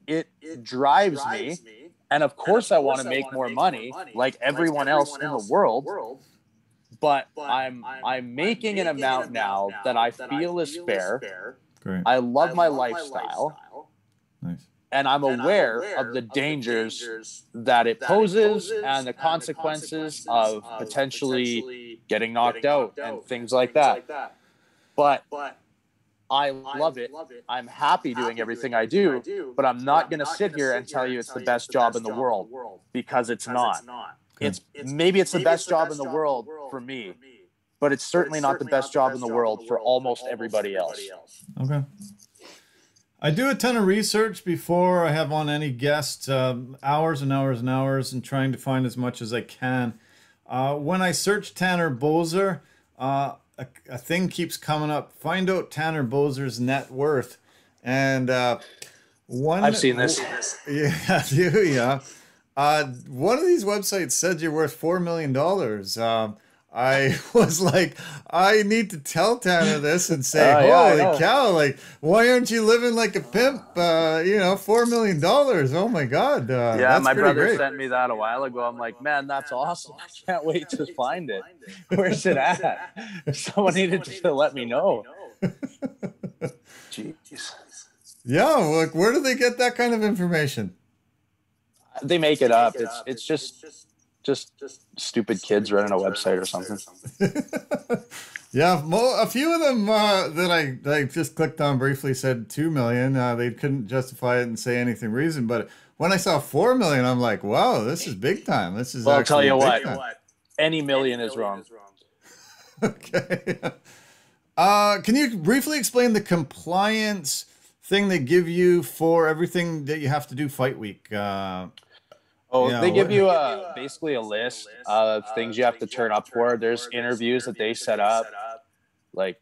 it drives me. And of course I want to make more money like everyone else in the world. But I'm making an amount now that I feel is fair. Great. I love my lifestyle. Nice. And I'm aware of the dangers that it poses and the consequences of potentially getting knocked out and things like that. But I love it. I'm happy doing everything I do, but I'm not going to sit here and tell you it's the best job in the world, because it's not. Maybe it's the best job in the world for me, but it's certainly not the best job in the world for almost everybody else. Okay. I do a ton of research before I have on any guests, hours and hours and hours, and trying to find as much as I can. When I search Tanner Boser, a thing keeps coming up. Find out Tanner Boser's net worth. And I've seen this. Yeah, yeah. One of these websites said you're worth $4 million. I was like, I need to tell Tanner this and say, holy cow, like, why aren't you living like a pimp? You know, $4 million. Oh my God. Yeah, that's my brother great. sent me that a while ago. I'm like, man, that's awesome. I can't wait to find it. Where's it at? Someone needed to let me know. Jeez. Yeah, like, where do they get that kind of information? They make it up. It's just stupid kids running a website or something. Yeah, a few of them that I just clicked on briefly said 2 million. They couldn't justify it and say anything reason, but when I saw 4 million, I'm like, wow, this is big time. This is. Well, I'll tell you what, any million is wrong. Okay. Can you briefly explain the compliance thing they give you for everything that you have to do fight week? They give you basically a list of things you have to turn up for. There's interviews that they set up, like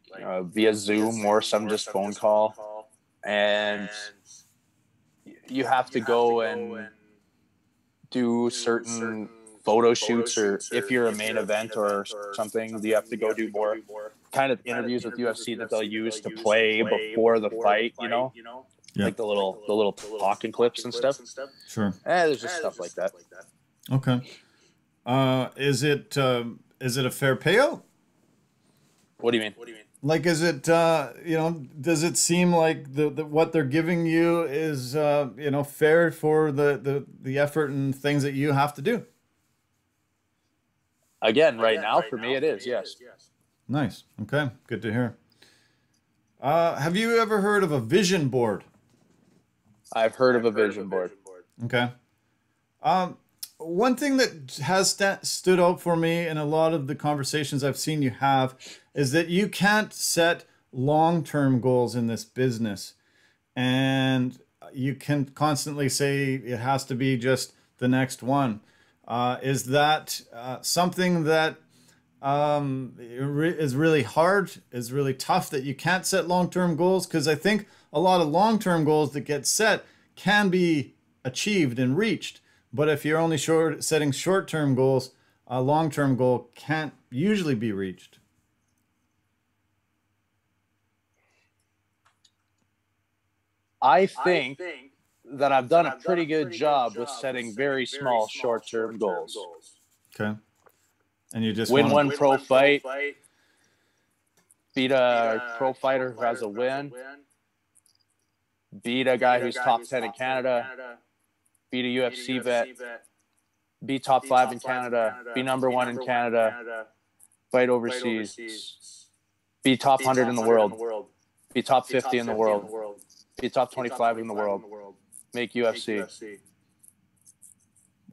via Zoom or some just phone call, and you have to go and do certain photo shoots, or if you're a main event or something, you have to go do more kind of interviews with UFC that they'll use to play before the fight, you know? Yep. Like the little talking clips and stuff. Sure. There's just stuff like that. Okay. Is it a fair payout? What do you mean? Like, is it does it seem like the what they're giving you is fair for the effort and things that you have to do? Again, right now for me it is, yes. Nice. Okay. Good to hear. Have you ever heard of a vision board? I've heard of a vision board. Okay. One thing that has stood out for me in a lot of the conversations I've seen you have is that you can't set long-term goals in this business. And you can constantly say it has to be just the next one. Is that something that is really hard, is really tough, that you can't set long-term goals? Because I think a lot of long-term goals that get set can be achieved and reached. But if you're only setting short-term goals, a long-term goal can't usually be reached. I think that I've done a pretty good job with setting very small short-term goals. Okay. And you just win one pro fight, beat a pro fighter who has a win, beat a guy who's top 10 in Canada, beat a UFC vet, be top 5 in Canada, be number 1 in Canada, fight overseas, be top 100 in the world, be top 50 in the world, be top 25 in the world, make UFC.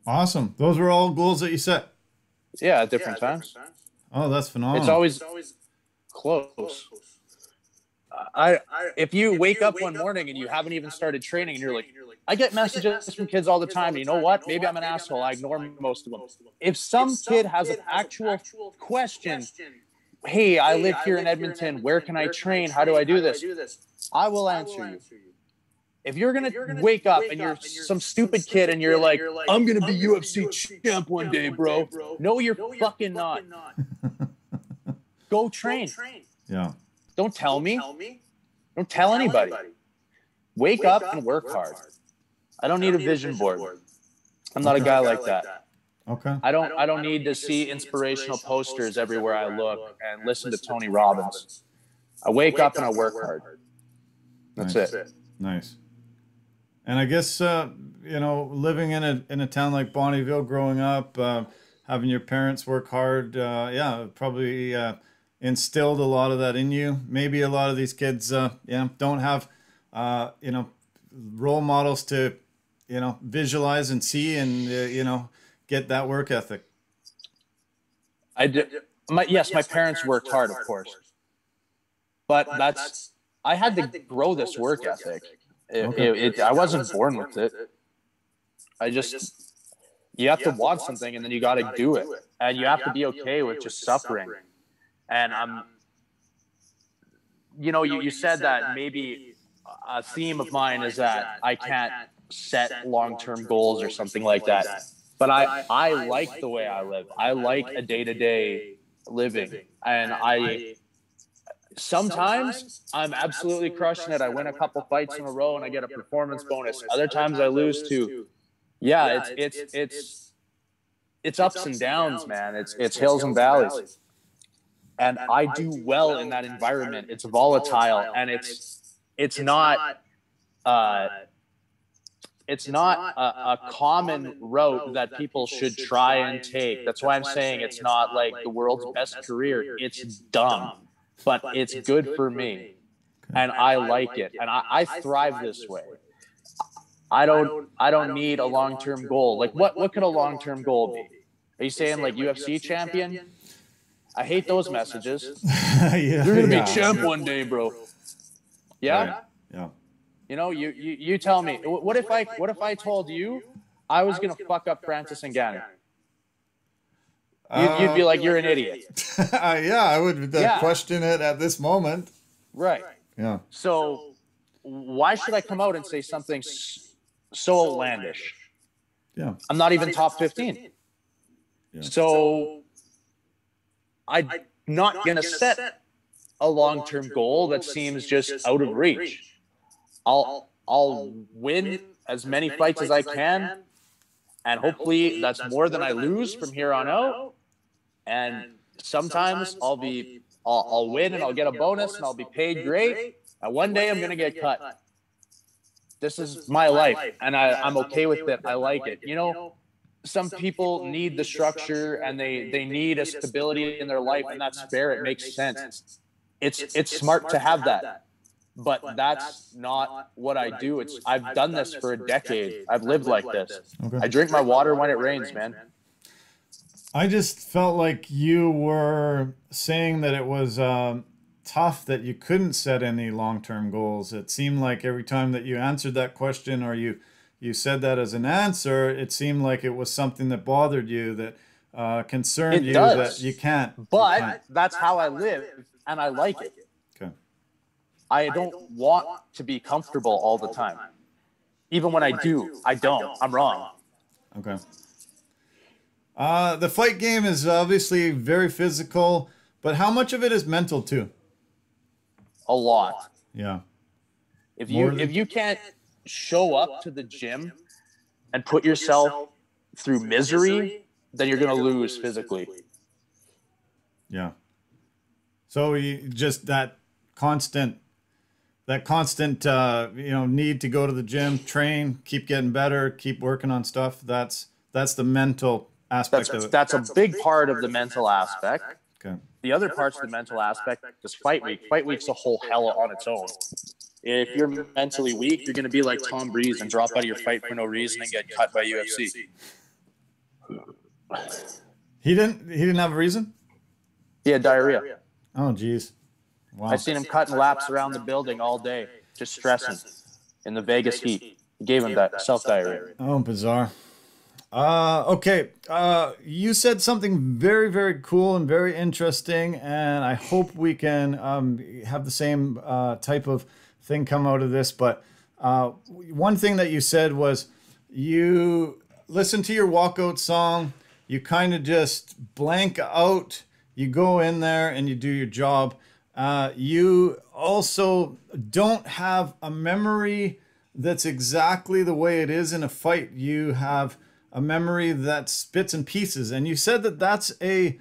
Awesome. Those were all goals that you set? Yeah, at different times. Oh, that's phenomenal. It's always close. If you wake up one morning and you haven't even started training and you're like, I get messages from kids all the time. You know what? Maybe I'm an asshole. I ignore most of them. If some kid has an actual question, hey, I live here in Edmonton. Where can I train? How do I do this? I will answer you. If you're going to wake up and you're some stupid kid and you're like, I'm going to be UFC champ one day, bro. No, you're fucking not. Go train. Yeah. Don't tell me. Don't tell anybody. Wake up and work hard. I don't need a vision board. I'm not a guy like that. Okay. I don't need to see inspirational posters everywhere I look and listen to Tony Robbins. I wake up and I work hard. That's it. Nice. And I guess living in a town like Bonnyville, growing up, having your parents work hard, probably instilled a lot of that in you. Maybe a lot of these kids, don't have, role models to, visualize and see and get that work ethic. I did. My parents worked hard, of course, but I had to grow this work ethic. I wasn't born with it. You have to want something, and then you got to do it, and you have to be okay with just suffering. And you said that maybe a theme of mine is that I can't set long-term goals or something like that. But I like the way I live. I like a day-to-day living, and sometimes I'm absolutely crushing it. I win a couple fights in a row and I get a performance bonus. Other times I lose too. Yeah, it's ups and downs, man. It's hills and valleys. And I do well in that environment. It's volatile, and it's not a common route that people should try and take. That's why I'm saying it's not like the world's best career. It's dumb, but it's good for me, and I like it, and I thrive this way. I don't need a long-term goal. Like what could a long-term goal be? Are you saying like UFC champion? I hate those messages. You're gonna be champ one day, bro. Yeah. Right. Yeah. You tell me. What if I told you I was gonna fuck up Francis Ngannou? You'd be like, you're an idiot. I would question it at this moment. Right. Yeah. So why should I come out and say something so outlandish? Yeah. I'm not even top 15. Yeah. So I'm not going to set a long-term goal that seems just out of reach. I'll win as many fights as I can, and hopefully that's more than I lose from here on out. And sometimes I'll win and I'll get a bonus and I'll be paid great. And one day I'm going to get cut. This is my life, and I'm okay with it. I like it. Some people need the structure and they need a stability in their life, and that's fair. It makes sense. It's smart to have that. But that's not what I do. I've done this for a decade. I've lived like this. Okay. I drink my water when it rains, man. I just felt like you were saying that it was tough that you couldn't set any long-term goals. It seemed like every time that you answered that question, or you said that as an answer, it seemed like it was something that bothered you, that concerned you, that you can't. But that's how I live, and I like it. Okay. I don't want to be comfortable all the time. Even when I do, I don't. I'm wrong. Okay. The fight game is obviously very physical, but how much of it is mental too? A lot. Yeah. If you can't show up to the gym and put yourself through misery, then you're going to lose physically. Yeah. So you just that constant need to go to the gym, train, keep getting better, keep working on stuff. That's the mental aspect of it. That's a big part of the mental aspect. Okay. The other parts of the mental aspect is fight week. Fight week's a whole hell on its own. If you're mentally weak, you're going to be like Tom Breeze and drop out of your fight for no reason and get cut by UFC. He didn't have a reason? He had diarrhea. Oh, geez. Wow. I seen him cutting laps around the building all day, just stressing in the Vegas heat. He gave him that self-diarrhea. Oh, bizarre. Okay. You said something very, very cool and very interesting, and I hope we can have the same type of thing come out of this. But one thing that you said was you listen to your walkout song, you kind of just blank out, you go in there and you do your job. You also don't have a memory that's exactly the way it is in a fight. You have a memory that's bits and pieces. And you said that that's a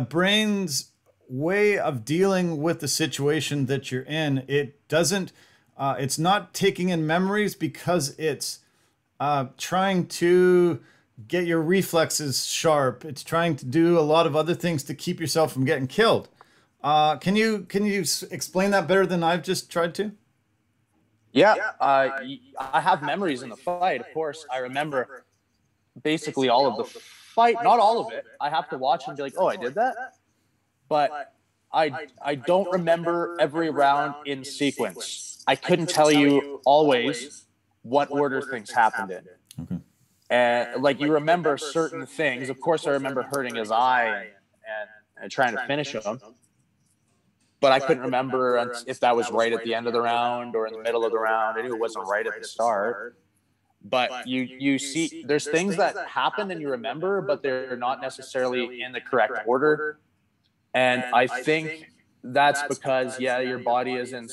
brain's way of dealing with the situation that you're in. It doesn't, it's not taking in memories because it's trying to get your reflexes sharp. It's trying to do a lot of other things to keep yourself from getting killed. Can you explain that better than I've just tried to? Yeah, I have memories in the fight. Of course, I remember basically all of the fight, not all of it. I have to watch and be like, oh, I did that. But I don't remember every round in sequence. I couldn't tell you always what order things happened in. Okay. And like you remember certain things. Of course, I remember hurting his eye and trying to finish him. But I couldn't remember if that was right at the end of the round or in the middle of the round. I knew it wasn't right at the start. But you see, there's things that happen and you remember, but they're not necessarily in the correct order. And I think that's because, yeah, your body is in,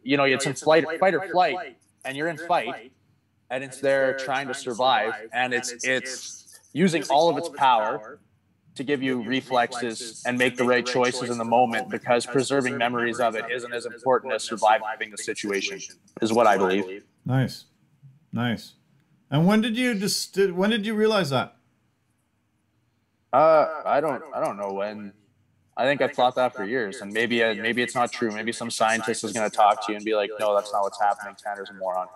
you know, it's in fight or flight, and you're in fight, and it's there trying to survive, and it's using all of its power to give you reflexes and make the right choices in the moment, because preserving memories of it isn't as important as surviving the situation, is what I believe. Nice. Nice. And when did you realize that? I don't know when. I think I've thought that for years, and maybe it's not true. Maybe some scientist is going to talk to you and be like, no, that's not what's happening. Tanner's a moron.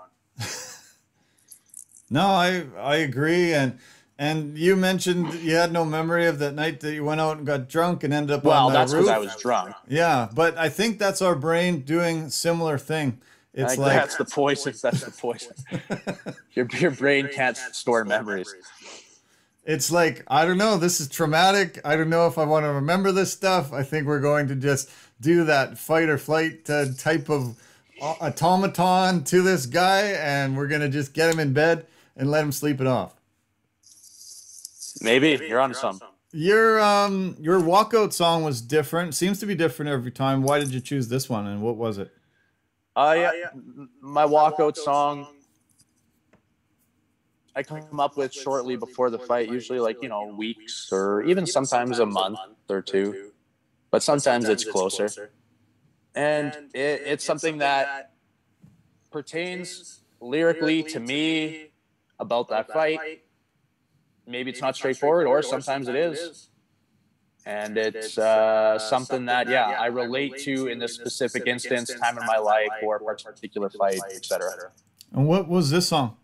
No, I agree. And you mentioned you had no memory of that night that you went out and got drunk and ended up on the roof. Well, that's because I was drunk. Yeah, but I think that's our brain doing a similar thing. It's like that's the poison. That's the poison. Your brain can't store memories. It's like, I don't know, this is traumatic. I don't know if I want to remember this stuff. I think we're going to just do that fight or flight type of automaton to this guy, and we're going to just get him in bed and let him sleep it off. Maybe you're onto something. Your walkout song was different. Seems to be different every time. Why did you choose this one, and what was it? Yeah, my walkout song I come up with shortly before the fight, usually like, you know, weeks or even sometimes a month or two, but sometimes it's closer. And it's something that pertains lyrically to me about that fight. Maybe it's not straightforward, or sometimes it is. And it's something that, yeah, I relate to in this specific instance, time in my life, or a particular fight, etc. And what was this song?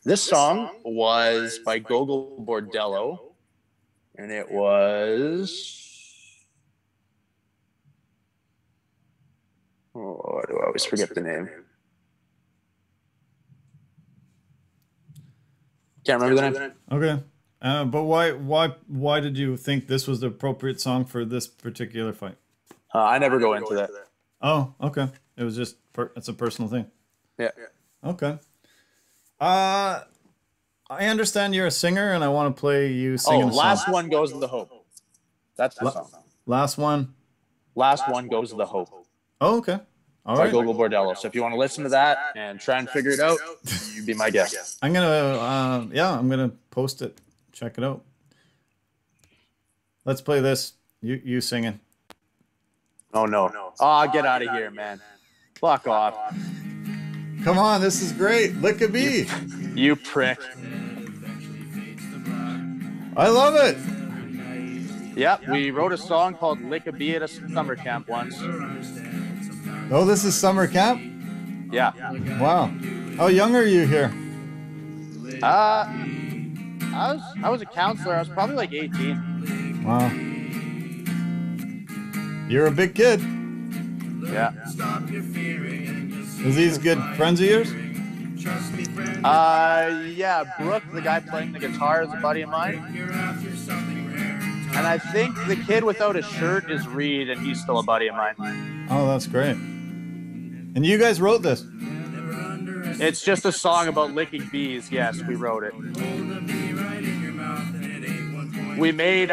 This song was by Gogol Bordello, and it was... Oh, I do always forget the name. Can't remember the name. Okay. But why did you think this was the appropriate song for this particular fight? I never go into that. Oh, okay. It was just, it's a personal thing. Yeah. Okay. I understand you're a singer, and I want to play you singing a song. Last One Goes to the Hope. That's the song. Last one? Last One Goes to the Hope. Oh, okay. All by right. Gogol Bordello. So if you want to listen to that and try and figure it out, you'd be my guest. I'm gonna post it. Check it out. Let's play this. You singing. Oh, no. Oh, get out of here, man. Fuck off. Come on, this is great. Lick a bee. You prick. I love it. Yep, we wrote a song called Lick a Bee at a summer camp once. Oh, this is summer camp? Yeah. Wow. How young are you here? I was a counselor. I was probably like 18. Wow. You're a big kid. Yeah. Is these good friends of yours? Yeah, Brooke, the guy playing the guitar, is a buddy of mine. And I think the kid without a shirt is Reed, and he's still a buddy of mine. Oh, that's great. And you guys wrote this? It's just a song about licking bees. Yes, we wrote it. We made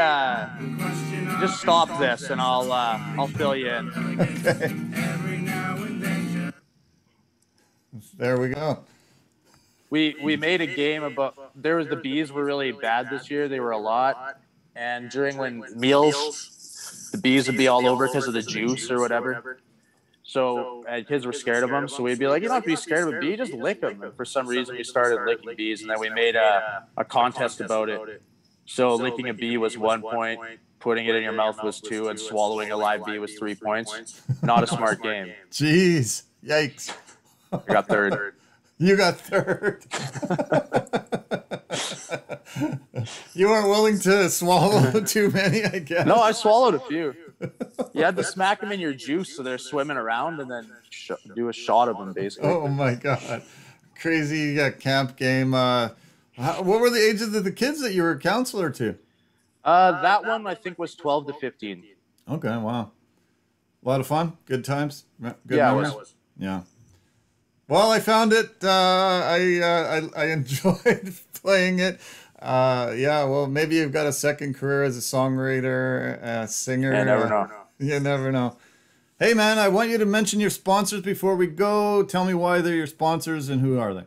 just stop this, and I'll fill you in. Okay. There we go. We made a game about the bees were really bad this year. They were a lot, and during when meals, the bees would be all over because of the juice or whatever. So kids were scared of them. So we'd be like, you don't have to be scared of a bee, just lick them. And for some reason, we started licking bees, and then we made a contest about it. So licking a bee was 1 point, putting it in your mouth was 2, and swallowing a live bee was 3 points. Not a smart game. Jeez. Yikes. I got third. You got third. You weren't willing to swallow too many, I guess. No, I swallowed a few. You had to smack them in your juice so they're swimming around, and then do a shot of them, basically. Oh, my God. Crazy camp game. What were the ages of the kids that you were a counselor to? That one, I think, was 12 to 15. Okay, wow. A lot of fun? Good times? Good memories? It was. Yeah. Well, I found it. I enjoyed playing it. Yeah, well, maybe you've got a second career as a songwriter, a singer. You never know. You never know. Hey, man, I want you to mention your sponsors before we go. Tell me why they're your sponsors and who are they?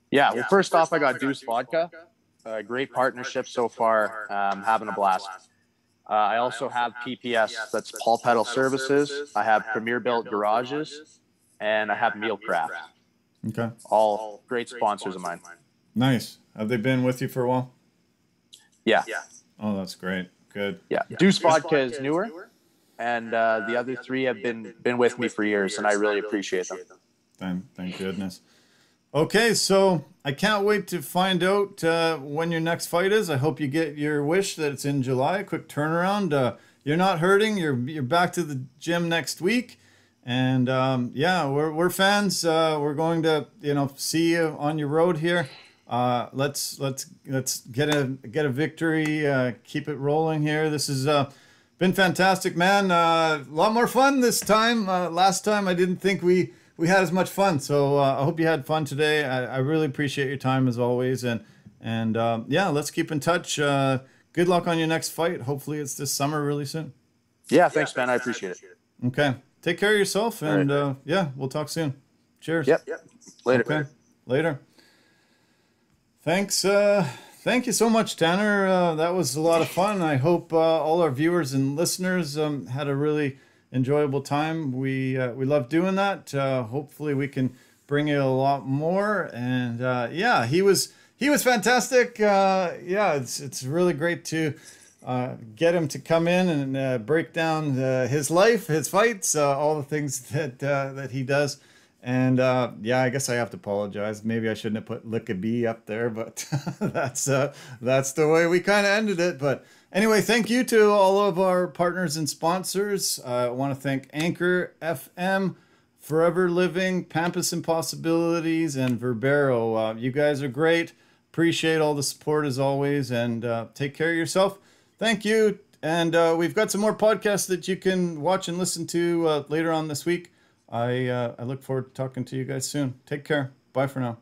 Yeah, well, first off, I got Deuce Vodka. Great partnership so far. Having a blast. I also have PPS, that's Paul Pedal Services. I have Premier Built Garages, and I have Mealcraft. Okay. All great sponsors of mine. Nice. Have they been with you for a while? Yeah. Oh, that's great. Good. Yeah. Deuce Vodka is newer, and the other three have been with me for years, and I really appreciate them. Thank goodness. Okay, so I can't wait to find out when your next fight is. I hope you get your wish that it's in July. Quick turnaround. You're not hurting. You're back to the gym next week, and yeah, we're fans. We're going to see you on your road here. Let's get a victory. Keep it rolling here. This has been fantastic, man. A lot more fun this time. Last time I didn't think we had as much fun. So I hope you had fun today. I really appreciate your time as always. And yeah, let's keep in touch. Good luck on your next fight. Hopefully it's this summer really soon. Yeah, thanks, man. I appreciate it. Okay. Take care of yourself. And right. Yeah, we'll talk soon. Cheers. Yep. Later. Okay. Later. Thanks. Thank you so much, Tanner. That was a lot of fun. I hope all our viewers and listeners had a really enjoyable time. We love doing that. Hopefully we can bring you a lot more. And yeah, he was fantastic. Yeah, it's really great to get him to come in and break down his life, his fights, all the things that he does. And yeah, I guess I have to apologize. Maybe I shouldn't have put Lick a Bee up there, but that's the way we kind of ended it. But anyway, thank you to all of our partners and sponsors. I want to thank Anchor FM, Forever Living, Pampas Impossibilities, and Verbero. You guys are great. Appreciate all the support as always, and take care of yourself. Thank you. And we've got some more podcasts that you can watch and listen to later on this week. I look forward to talking to you guys soon. Take care. Bye for now.